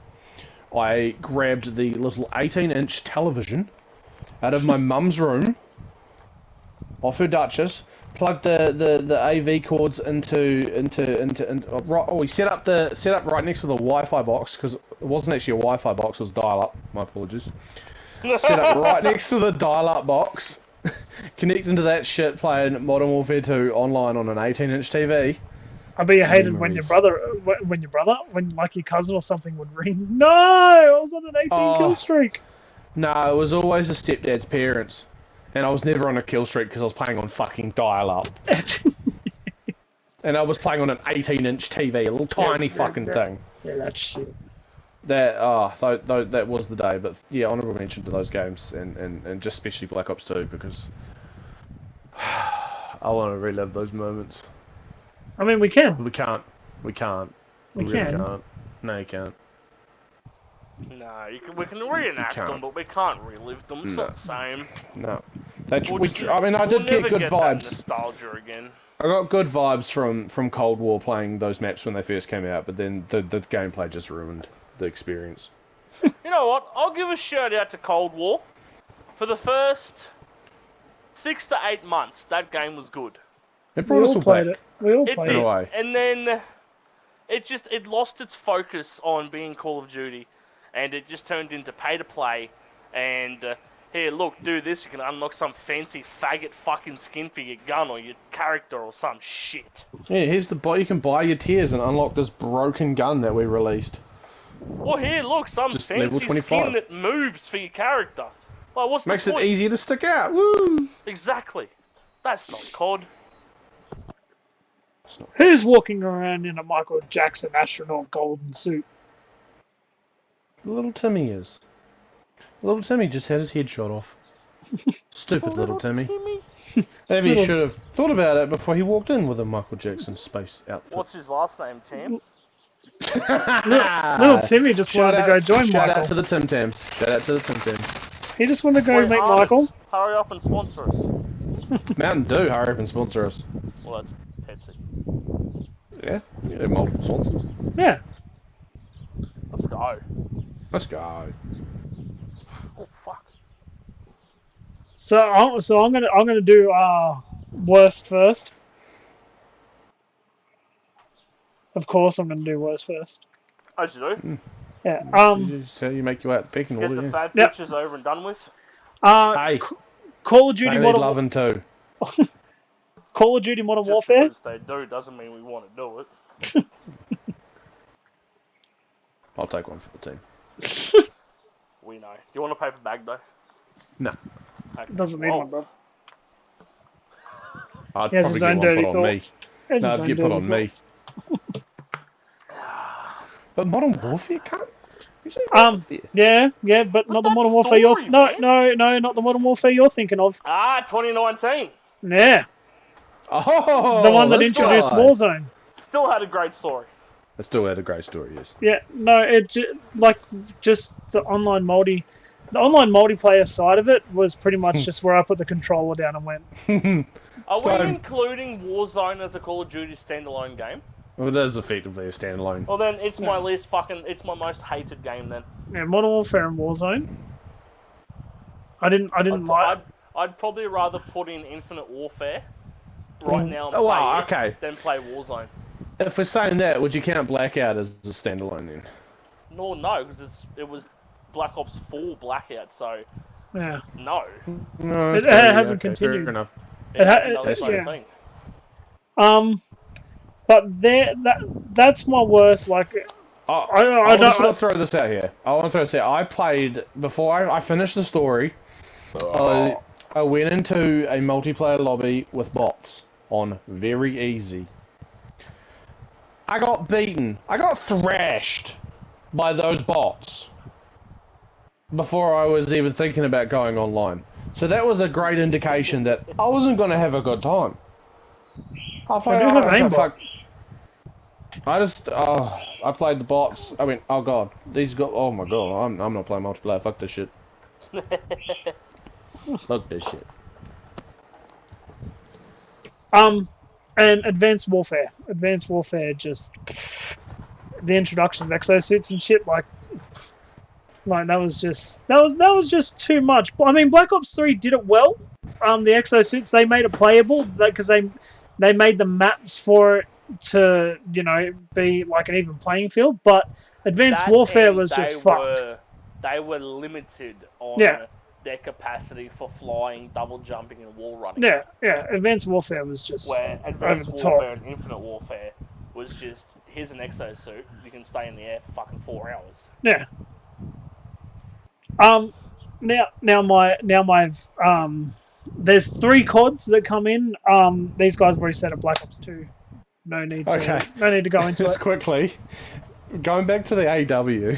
C: I grabbed the little 18-inch television out of my mum's room, off her Duchess, plugged the AV cords into we set up right next to the Wi-Fi box, because it wasn't actually a Wi-Fi box, it was dial-up. My apologies. Set up right next to the dial-up box, connecting to that shit, playing Modern Warfare 2 online on an 18-inch TV.
A: I bet you hated when your cousin or something would ring. No, I was on an 18 kill streak.
C: No, it was always the stepdad's parents. And I was never on a kill streak because I was playing on fucking dial-up. And I was playing on an 18-inch TV, a little tiny fucking thing.
A: Yeah, that's shit.
C: That was the day, but yeah, honourable mention to those games, and just especially Black Ops 2, because I want to relive those moments.
A: I mean, we can.
C: We can't. We
A: can.
C: Really can't. No, you can't.
B: No, we can reenact them, but we can't relive them. It's not the same.
C: No. I did get good vibes.
B: Nostalgia again.
C: I got good vibes from Cold War playing those maps when they first came out, but then the gameplay just ruined the experience.
B: You know what? I'll give a shout out to Cold War. For the first 6 to 8 months, that game was good.
C: We all played it.
B: And then it lost its focus on being Call of Duty. and it just turned into pay to play, and here, look, do this, you can unlock some fancy faggot fucking skin for your gun or your character or some shit.
C: Yeah, here's the you can buy your tiers and unlock this broken gun that we released.
B: Well, here, look, some
C: Just
B: fancy skin that moves for your character. Like, what's
C: Makes
B: the point?
C: it easier to stick out. Woo!
B: Exactly. That's not COD.
A: Who's walking around in a Michael Jackson astronaut golden suit?
C: Little Timmy is. Little Timmy just had his head shot off. Stupid little Timmy. Maybe he should have thought about it before he walked in with a Michael Jackson space outfit.
B: What's his last name, Tim?
A: Little Timmy just wanted to go join Michael.
C: Shout out to the Tim Tams. Shout out to the Tim Tams.
A: He just wanted to go meet Michael.
B: Hurry up and sponsor us.
C: Mountain Dew, hurry up and sponsor us.
B: Well, that's Pepsi.
C: Yeah, multiple sponsors.
A: Yeah.
B: Let's go.
C: Let's go.
B: Oh fuck.
A: So I'm gonna do worst first. Of course, I'm gonna do worst first.
B: As you do.
A: Yeah.
C: So you make you out picking
B: Get
C: order.
B: the fad pictures over and done with.
C: Hey.
A: Call of Duty Modern
C: loving too.
A: Call of Duty Modern
B: Just
A: Warfare.
B: Because they do doesn't mean we want to do it.
C: I'll take one for the team.
B: We know. Do you want a paper bag though?
C: No.
B: Okay.
A: Doesn't need one, bro.
C: I'd
A: He has
C: probably
A: his
C: get
A: own
C: one
A: dirty
C: put on me.
A: thoughts.
C: No, I'd get put on me. But Modern Warfare can't.
A: Yeah, but not the Modern Warfare
B: story,
A: no, not the Modern Warfare you're thinking of.
B: 2019.
A: Yeah.
C: Oh,
A: The one that introduced Warzone.
B: Still had a great story.
C: It still had a great story, yes.
A: Yeah, no, just the online multiplayer side of it was pretty much just where I put the controller down and went.
B: Are we including Warzone as a Call of Duty standalone game?
C: Well, it is effectively a standalone.
B: Well, then it's my least it's my most hated game then.
A: Yeah, Modern Warfare and Warzone.
B: I'd probably rather put in Infinite Warfare right now and than play Warzone.
C: If we're saying that, would you count Blackout as a standalone then?
B: No, because it was Black Ops 4 Blackout, so
A: yeah.
B: No,
A: it hasn't continued.
C: Fair enough.
B: That's the thing.
A: But that's my worst. Like,
C: I just want to throw this out here. I played before I finished the story. I went into a multiplayer lobby with bots on very easy. I got beaten. I got thrashed by those bots before I was even thinking about going online. So that was a great indication that I wasn't going to have a good time. I played the bots. I went, oh god, oh my god, I'm not playing multiplayer. Fuck this shit. Fuck this shit.
A: And Advanced Warfare. Advanced Warfare, just the introduction of exosuits and shit, like that was just too much. I mean, Black Ops 3 did it well. The exosuits, they made it playable because they made the maps for it to, be like an even playing field. But Advanced Warfare was just fucked.
B: They were limited on their capacity for flying, double jumping, and wall running.
A: Yeah. Advanced Warfare was just
B: where Advanced Warfare and Infinite Warfare was just, here's an exosuit, you can stay in the air for fucking 4 hours.
A: Yeah. Now my there's 3 CODs that come in. These guys have already said it. Black Ops 2. No need to go into
C: Just quickly, going back to the AW,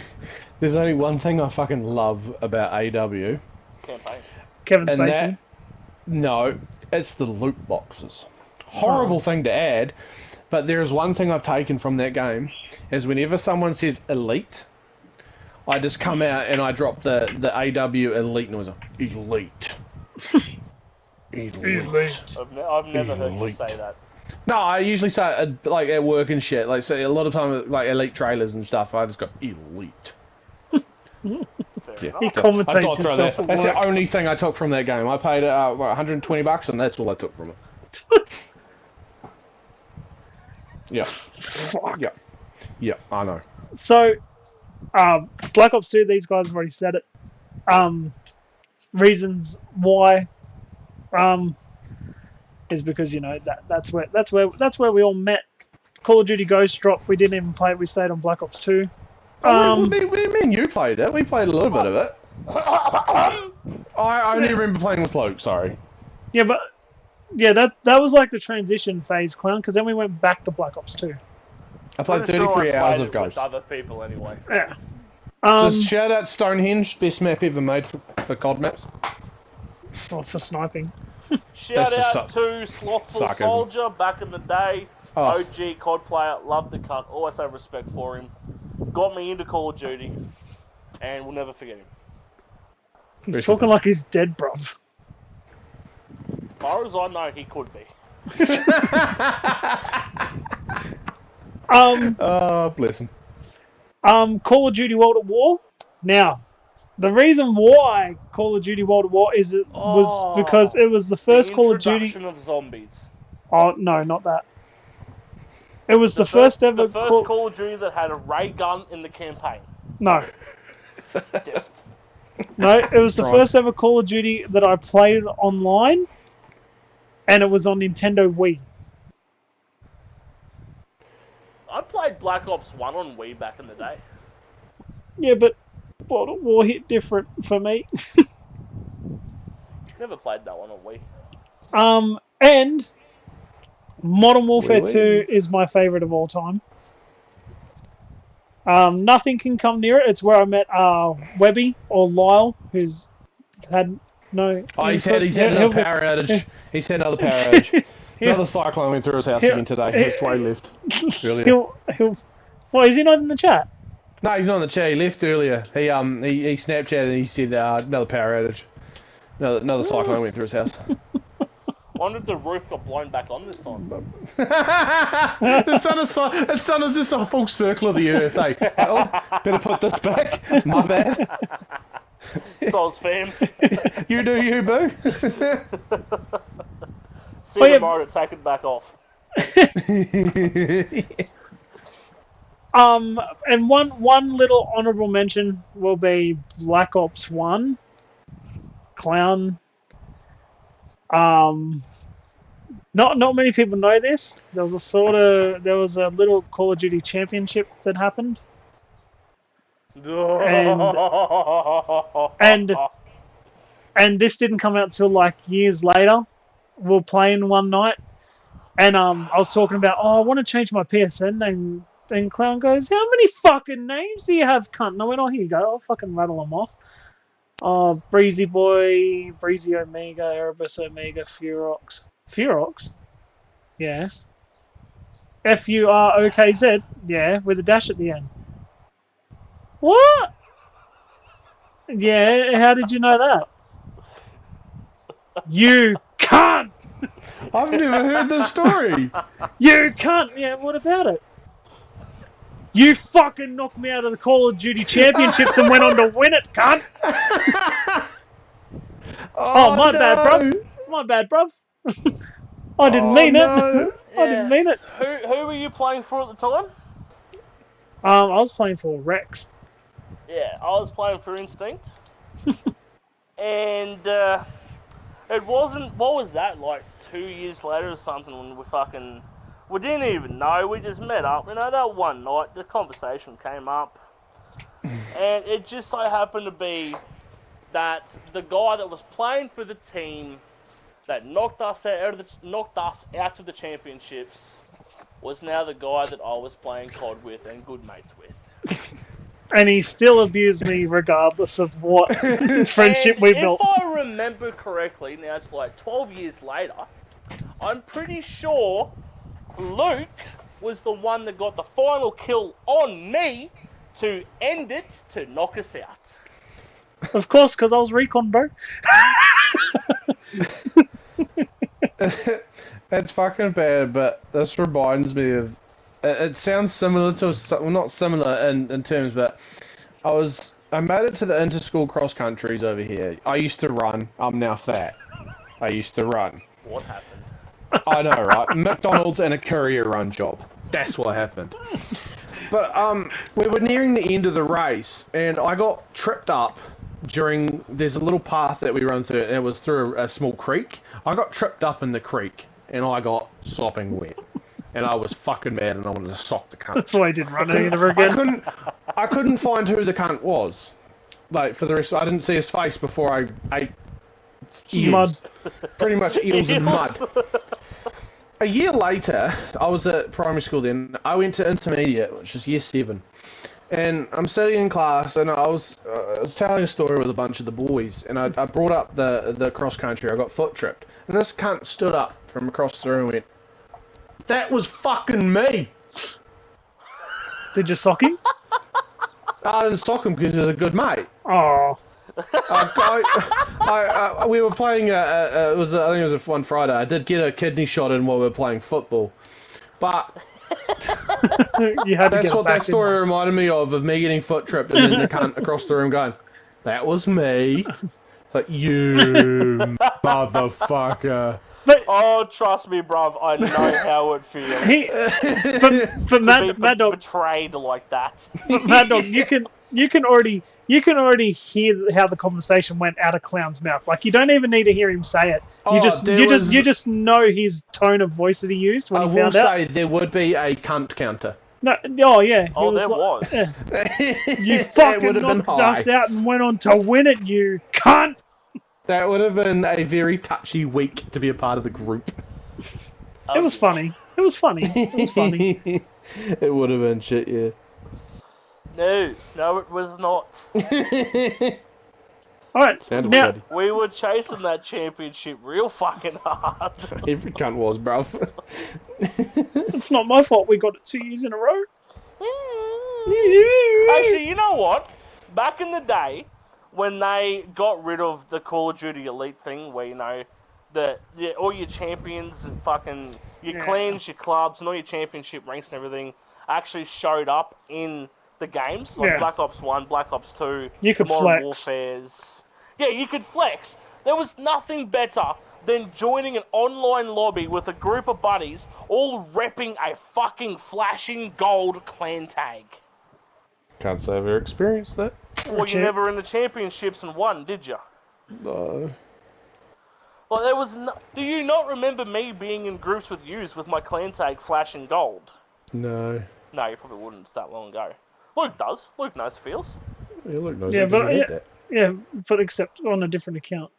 C: there's only one thing I fucking love about AW.
B: Campaign.
A: Kevin Spacey.
C: No, it's the loot boxes. Horrible thing to add, but there is one thing I've taken from that game, is whenever someone says elite, I just come out and I drop the AW elite noise. Elite. Elite.
B: I've never heard you say that.
C: No, I usually say it, like at work and shit. Like, so a lot of time, like elite trailers and stuff, I just go elite.
A: He commentates himself.
C: That's the only thing I took from that game. I paid $120, and that's all I took from it. Yeah.
A: Fuck.
C: Yeah, I know.
A: So, Black Ops 2, these guys have already said it. Reasons why is because that's where we all met. Call of Duty Ghost dropped. We didn't even play it. We stayed on Black Ops 2.
C: Me and you played it. We played a little bit of it. I only remember playing with Luke. Sorry.
A: Yeah, but that was like the transition phase, Clown. Because then we went back to Black Ops 2.
C: I played 33 hours of Ghost.
B: With other people anyway.
A: Yeah.
C: Just shout out Stonehenge, best map ever made for COD maps.
A: Or for sniping.
B: Shout out to Slothful Soldier back in the day. OG COD player, loved the cunt, always have respect for him. Got me into Call of Duty, and we'll never forget him.
A: He's talking like he's dead, bruv.
B: As far as I know, he could be.
C: Bless him.
A: Call of Duty World at War. Now, the reason why Call of Duty World at War was because it was the first Call of Duty.
B: Introduction of zombies.
A: Oh no, not that. It was the first ever.
B: The first Call of Duty that had a ray gun in the campaign.
A: No. No, it was the first ever Call of Duty that I played online, and it was on Nintendo Wii.
B: I played Black Ops 1 on Wii back in the day.
A: Yeah, but World at War hit different for me.
B: Never played that one on Wii.
A: And Modern Warfare 2 is my favourite of all time. Nothing can come near it. It's where I met Webby or Lyle, who's had no.
C: Oh, he's had another power outage. He's had another power outage. Another cyclone went through his house again today. That's why he left earlier.
A: Why is he not in the chat?
C: No, he's not in the chat. He left earlier. He Snapchatted and he said another power outage. Another cyclone went through his house.
B: Wonder if the roof got blown back on this time.
C: The sun is just a full circle of the earth, eh? Oh, better put this back. My bad.
B: Soz fam.
C: You do you, boo.
B: See you tomorrow to take it back off.
A: And one little honourable mention will be Black Ops 1. Clown. Not many people know this. There was a little Call of Duty championship that happened. And this didn't come out till like years later. We were playing one night, and I was talking about, I want to change my PSN name. And Clown goes, how many fucking names do you have, cunt? And I went, here you go. I'll fucking rattle them off. Breezy Boy, Breezy Omega, Erebus Omega, Furox. Furox? Yeah. Furokz? Yeah, with a dash at the end. What? Yeah, how did you know that? You cunt!
C: I've never heard this story.
A: You cunt! Yeah, what about it? You fucking knocked me out of the Call of Duty Championships and went on to win it, cunt! My bad, bruv. My bad, bruv. I didn't mean it. I didn't mean it.
B: Who were you playing for at the time?
A: I was playing for Rex.
B: Yeah, I was playing for Instinct. And it wasn't, what was that, like 2 years later or something when we didn't even know, we just met up, that one night, the conversation came up, and it just so happened to be that the guy that was playing for the team that knocked us out of the championships was now the guy that I was playing COD with and good mates with.
A: And he still abused me regardless of what friendship we built.
B: If I remember correctly, now it's like 12 years later, I'm pretty sure Luke was the one that got the final kill on me to end it, to knock us out.
A: Of course, because I was recon, bro.
C: It's fucking bad, but this reminds me of... It sounds similar to... Well, not similar in terms, but... I made it to the inter-school cross-countries over here. I used to run. I'm now fat. I used to run.
B: What happened?
C: I know, right? McDonald's and a courier run job. That's what happened. But we were nearing the end of the race, and I got tripped up during. There's a little path that we run through, and it was through a small creek. I got tripped up in the creek, and I got sopping wet, and I was fucking mad, and I wanted to sock the cunt.
A: That's why I didn't run it ever again.
C: I couldn't find who the cunt was. Like for the rest, I didn't see his face before I ate
A: mud.
C: Pretty much eels and mud. A year later, I was at primary school then. I went to intermediate, which is year 7. And I'm sitting in class, and I was telling a story with a bunch of the boys, and I brought up the cross country. I got foot tripped. And this cunt stood up from across the room and went, "That was fucking me!"
A: Did you sock him?
C: I didn't sock him because he was a good mate.
A: Oh.
C: We were playing. I think it was one Friday. I did get a kidney shot in while we were playing football, but
A: you had to
C: that's
A: get
C: what that story reminded me of me getting foot tripped and then the cunt across the room going, "That was me." It's like, you motherfucker.
A: But,
B: oh, trust me, bruv, I know how it feels.
A: But MaddogPlus
B: betrayed like that.
A: MaddogPlus, you can already hear how the conversation went out of Clown's mouth. Like, you don't even need to hear him say it. You just know his tone of voice that he used when he found out.
C: I will say there would be a cunt counter.
A: No, oh yeah.
B: Oh, there was.
A: Yeah. You fucking knocked us out and went on to win it, you cunt.
C: That would have been a very touchy week to be a part of the group.
A: It was funny. It was funny.
C: It would have been shit, yeah.
B: No, it was not.
A: Alright, now...
B: We were chasing that championship real fucking hard.
C: Every cunt was, bruv.
A: It's not my fault we got it 2 years in a row.
B: Actually, you know what? Back in the day, when they got rid of the Call of Duty Elite thing, where, you know, all your champions and fucking... Your clans, your clubs, and all your championship ranks and everything actually showed up in the games, like Black Ops 1, Black Ops 2,
A: you could
B: Modern
A: flex.
B: Warfares. Yeah, you could flex. There was nothing better than joining an online lobby with a group of buddies, all repping a fucking flashing gold clan tag.
C: Can't say I've ever experienced that.
B: Well, you never in the championships and won, did you?
C: No.
B: Well, there was no... Do you not remember me being in groups with yous with my clan tag flashing gold?
C: No.
B: No, you probably wouldn't. It's that long ago. Luke does. Luke knows the feels.
C: Yeah, Luke knows
A: that. Yeah, but except on a different account.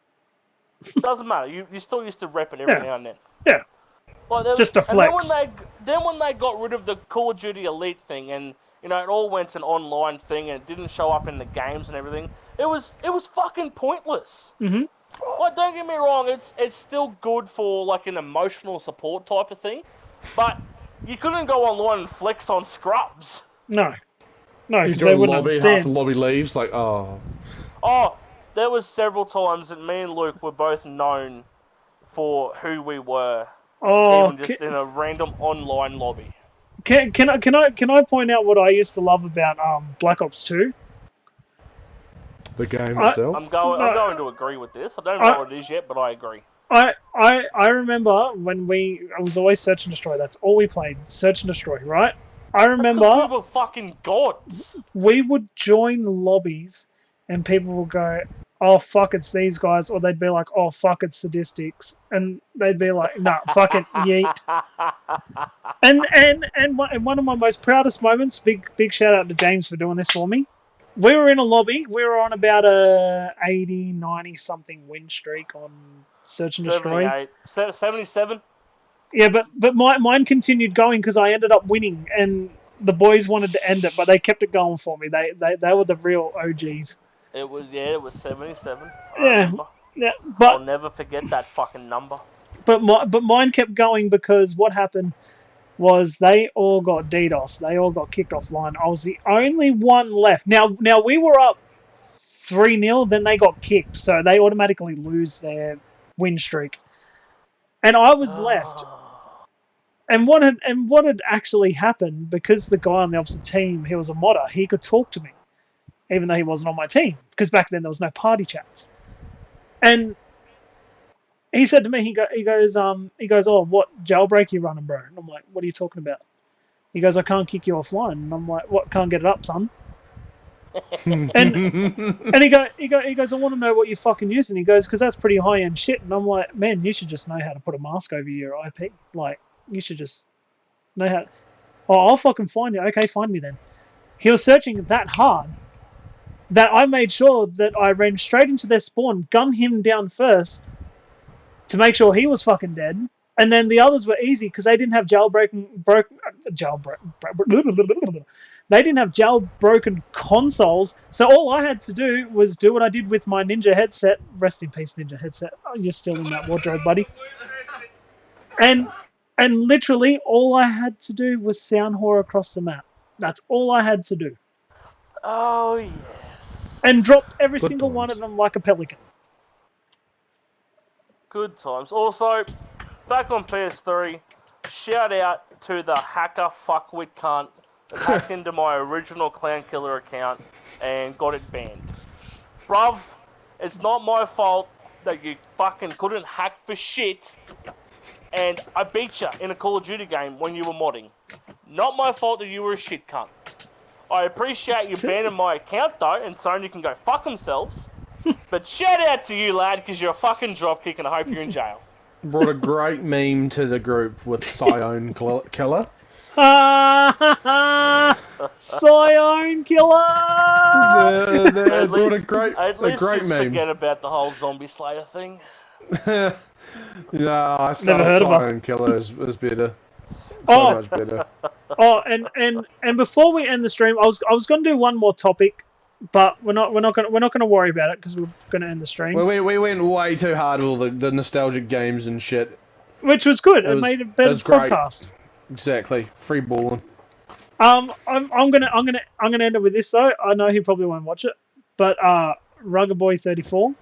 B: Doesn't matter. You still used to rep it every now and then.
A: Yeah.
B: Well,
A: just a flex.
B: And then when they got rid of the Call of Duty Elite thing, and you know it all went an online thing, and it didn't show up in the games and everything, it was fucking pointless.
A: Mm-hmm.
B: Like, don't get me wrong, it's still good for like an emotional support type of thing, but you couldn't go online and flex on scrubs.
A: No, because
C: they wouldn't understand. Half the lobby leaves, like, oh.
B: Oh, there was several times that me and Luke were both known for who we were.
A: Oh,
B: even just in a random online lobby.
A: Can I point out what I used to love about Black Ops 2?
C: The game itself?
B: I'm going to agree with this. I don't know what it is yet, but I agree.
A: I remember when I was always Search and Destroy. That's all we played, Search and Destroy, right? I remember
B: we were fucking gods.
A: We would join lobbies, and people would go, "Oh fuck, it's these guys," or they'd be like, "Oh fuck, it's Sadistix," and they'd be like, "Nah, fucking yeet." And one of my most proudest moments, big shout out to James for doing this for me. We were in a lobby. We were on about a 80, 90 something win streak on Search and Destroy.
B: 77.
A: Yeah, but mine continued going because I ended up winning, and the boys wanted to end it, but they kept it going for me. They were the real OGs.
B: It was 77.
A: Yeah, but
B: I'll never forget that fucking number.
A: But mine kept going because what happened was they all got DDoS. They all got kicked offline. I was the only one left. Now we were up 3-0, then they got kicked, so they automatically lose their win streak. And I was left. And what had actually happened, because the guy on the opposite team, he was a modder, he could talk to me, even though he wasn't on my team, because back then there was no party chats. And he said to me, he goes, "Oh, what jailbreak you running, bro?" And I'm like, "What are you talking about?" He goes, I can't kick you offline. And I'm like, what? Can't get it up, son. and he goes, I want to know what you're fucking using. He goes, because that's pretty high end shit. And I'm like, man, you should just know how to put a mask over your IP. Like, you should just know how. Oh, I'll fucking find you. Okay, find me then. He was searching that hard that I made sure that I ran straight into their spawn, gunned him down first to make sure he was fucking dead. And then the others were easy because they didn't have they didn't have jailbroken consoles. So all I had to do was do what I did with my Ninja headset. Rest in peace, Ninja headset. Oh, you're still in that wardrobe, buddy. And literally all I had to do was sound whore across the map. That's all I had to do.
B: Oh yes.
A: And dropped every single one of them like a pelican.
B: Good times. Also, back on PS3, shout out to the hacker fuckwit cunt that hacked into my original Clownkillerr account and got it banned. Bruv, it's not my fault that you fucking couldn't hack for shit, and I beat you in a Call of Duty game when you were modding. Not my fault that you were a shit cunt. I appreciate you banning my account though, and Sony can go fuck themselves. But shout out to you, lad, because you're a fucking dropkick and I hope you're in jail.
C: Brought a great meme to the group with ClownKillerr.
A: ClownKillerr!
C: Brought a great meme.
B: Forget about the whole zombie slayer thing.
C: No, I thought ClownKillerr was better. So much better.
A: Oh, and before we end the stream, I was going to do one more topic, but we're not going to worry about it because we're going to end the stream.
C: Well, we went way too hard with all the nostalgic games and shit,
A: which was good. It made a better podcast.
C: Great. Exactly, free balling.
A: I'm gonna end it with this though. I know he probably won't watch it, but Rugger Boy 34.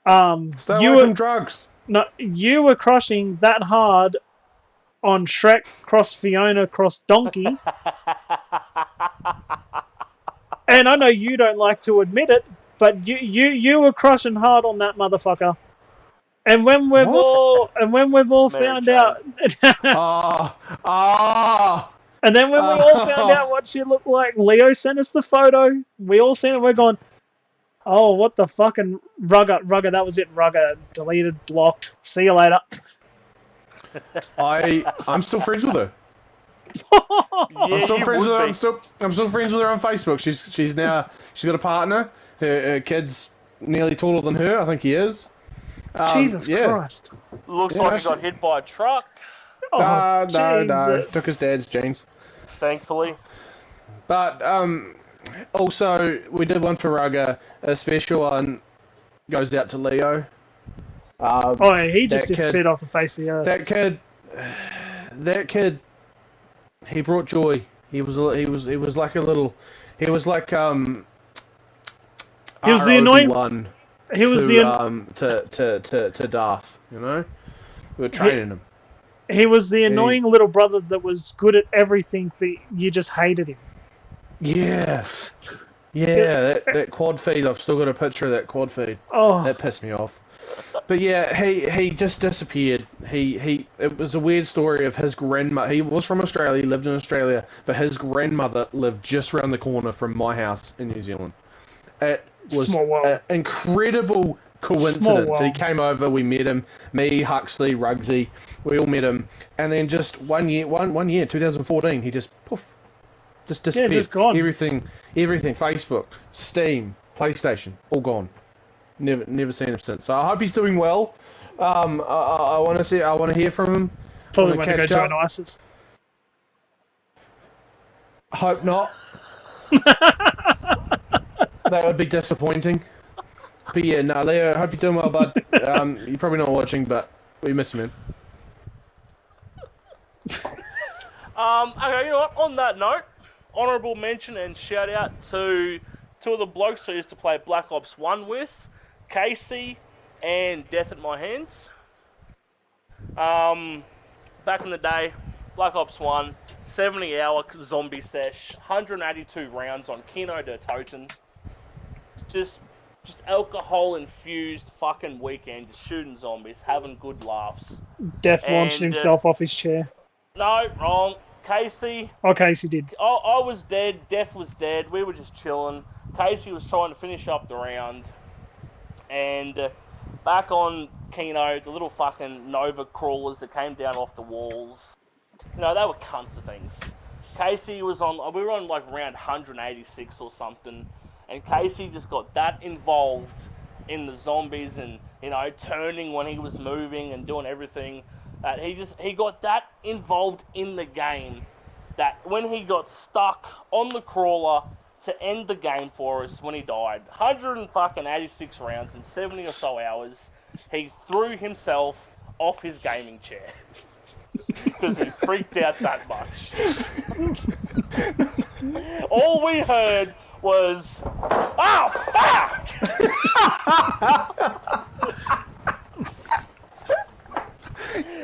C: Stay away from drugs.
A: No, you were crushing that hard on Shrek cross Fiona cross Donkey. And I know you don't like to admit it, but you were crushing hard on that motherfucker. And when we've all found out, and then when we all found out what she looked like, Leo sent us the photo. We all seen it. We're going, oh, what the fucking Rugger? That was it. Rugger deleted, blocked. See you later.
C: I'm still friends with her. I'm still friends with her. I'm still friends with her on Facebook. She's got a partner. Her kid's nearly taller than her. I think he is.
A: Jesus Christ.
B: Looks like he got hit by a truck.
C: No. Took his dad's jeans.
B: Thankfully.
C: But also we did one for Rugger. A special one goes out to Leo.
A: He just disappeared off the face of the earth.
C: That kid, he brought joy. He was like
A: he was the annoying
C: one.
A: He was
C: to Darth, you know. We were training him.
A: He was the annoying little brother that was good at everything that you just hated him.
C: Yeah. That quad feed. I've still got a picture of that quad feed.
A: Oh,
C: that pissed me off. But yeah, he just disappeared. It was a weird story of his grandmother. He was from Australia, he lived in Australia, but his grandmother lived just around the corner from my house in New Zealand. It was an incredible coincidence. He came over, we met him, me, Huxley, Rugsy, we all met him, and then just one year, 2014, he just disappeared.
A: Yeah, just gone.
C: Everything, Facebook, Steam, PlayStation, all gone. Never seen him since. So I hope he's doing well. I want to hear from him.
A: Probably want to go join ISIS.
C: Hope not. That would be disappointing. But yeah, no, Leo, hope you're doing well, bud. You're probably not watching, but we miss you, man.
B: Okay, you know what? On that note, honourable mention and shout out to two of the blokes who used to play Black Ops 1 with, Casey and Death at My Hands. Back in the day, Black Ops 1, 70-hour zombie sesh, 182 rounds on Kino de Toten. Just alcohol-infused fucking weekend, just shooting zombies, having good laughs.
A: Death launching himself off his chair.
B: No, wrong. Casey.
A: Oh, Casey did.
B: I was dead. Death was dead. We were just chilling. Casey was trying to finish up the round. And back on Keno, the little fucking Nova crawlers that came down off the walls. You know, they were cunts of things. Casey was on, we were on like round 186 or something. And Casey just got that involved in the zombies and, you know, turning when he was moving and doing everything. He got that involved in the game that when he got stuck on the crawler to end the game for us when he died, 186 rounds in 70 or so hours, he threw himself off his gaming chair because he freaked out that much. All we heard was, "Oh fuck!"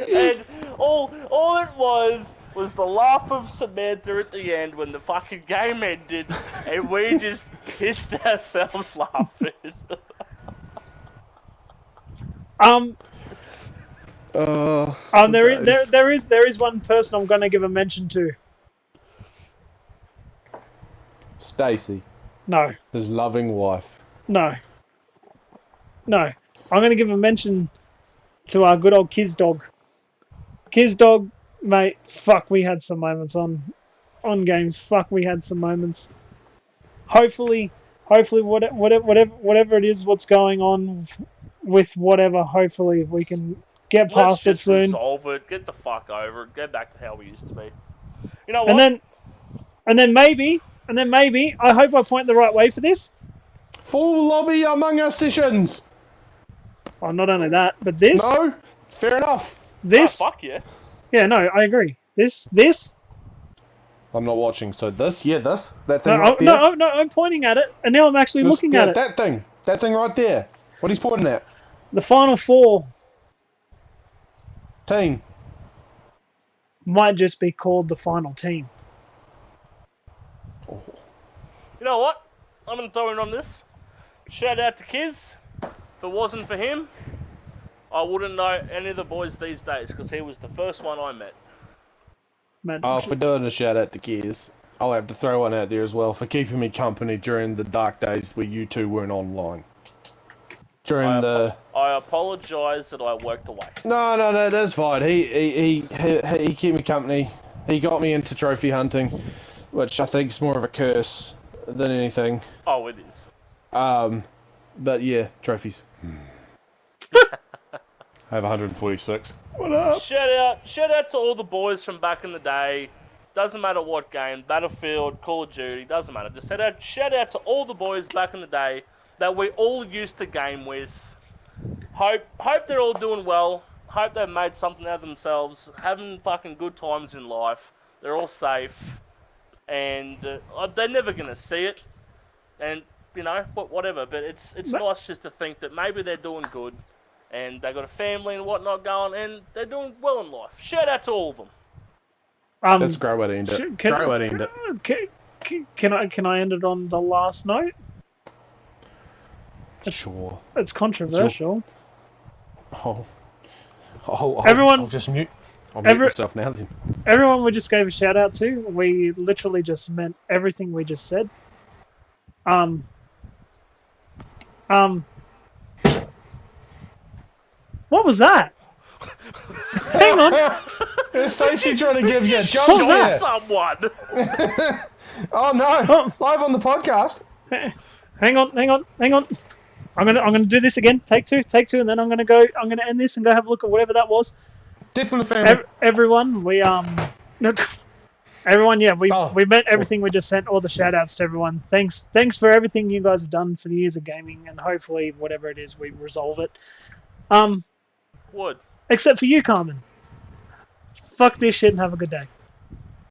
B: And all it was the laugh of Samantha at the end when the fucking game ended, and we just pissed ourselves laughing.
A: There is one person I'm going to give a mention to.
C: Stacy.
A: No.
C: His loving wife.
A: No. I'm going to give a mention to our good old Kiz Dog. Kiz Dog, mate, fuck, we had some moments on games. Fuck, we had some moments. Hopefully, whatever it is, what's going on with whatever, hopefully we can get past it soon.
B: Resolve it, get the fuck over it, get back to how we used to be. You know what?
A: And then maybe, I hope I point the right way for this.
C: Full lobby Among Us sessions.
A: Oh, not only that, but this.
C: No, fair enough.
A: This.
B: Oh, fuck yeah.
A: Yeah, no, I agree. This.
C: I'm not watching, so this. That thing right there.
A: No, I'm pointing at it, and now I'm actually looking at it.
C: That thing right there. What he's pointing at?
A: The Final Four.
C: Team.
A: Might just be called the Final Team.
C: Oh.
B: You know what? I'm going to throw in on this. Shout out to Kiz. If it wasn't for him, I wouldn't know any of the boys these days, because he was the first one I met.
C: For doing a shout out to Kiz, I'll have to throw one out there as well for keeping me company during the dark days where you two weren't online. I
B: apologise that I worked away.
C: No, that's fine. He kept me company. He got me into trophy hunting, which I think is more of a curse than anything.
B: Oh, it is.
C: But yeah, trophies. I have 146. What up?
B: Shout out to all the boys from back in the day. Doesn't matter what game, Battlefield, Call of Duty, doesn't matter. Just shout out to all the boys back in the day that we all used to game with. Hope they're all doing well. Hope they've made something out of themselves. Having fucking good times in life. They're all safe. And they're never going to see it. And, you know, whatever. But it's nice just to think that maybe they're doing good. And they got a family and whatnot going. And they're doing well in life. Shout out to all of them.
C: That's a great way to end it. Great way to end it.
A: Can I end it on the last note?
C: Sure.
A: It's controversial.
C: Everyone, I'll just mute. I'll mute myself now then.
A: Everyone we just gave a shout out to, we literally just meant everything we just said. What was that? Hang on.
C: Is Stacey trying to give you a jump?
A: What was that?
B: Someone.
C: Oh no! Live on the podcast.
A: Hang on. I'm gonna do this again. Take two, and then I'm gonna end this and go have a look at whatever that was.
C: Death from the family.
A: Everyone, we meant everything we just sent. All the shout outs to everyone. Thanks for everything you guys have done for the years of gaming, and hopefully whatever it is we resolve it.
B: Would.
A: Except for you, Carmen. Fuck this shit and have a good day.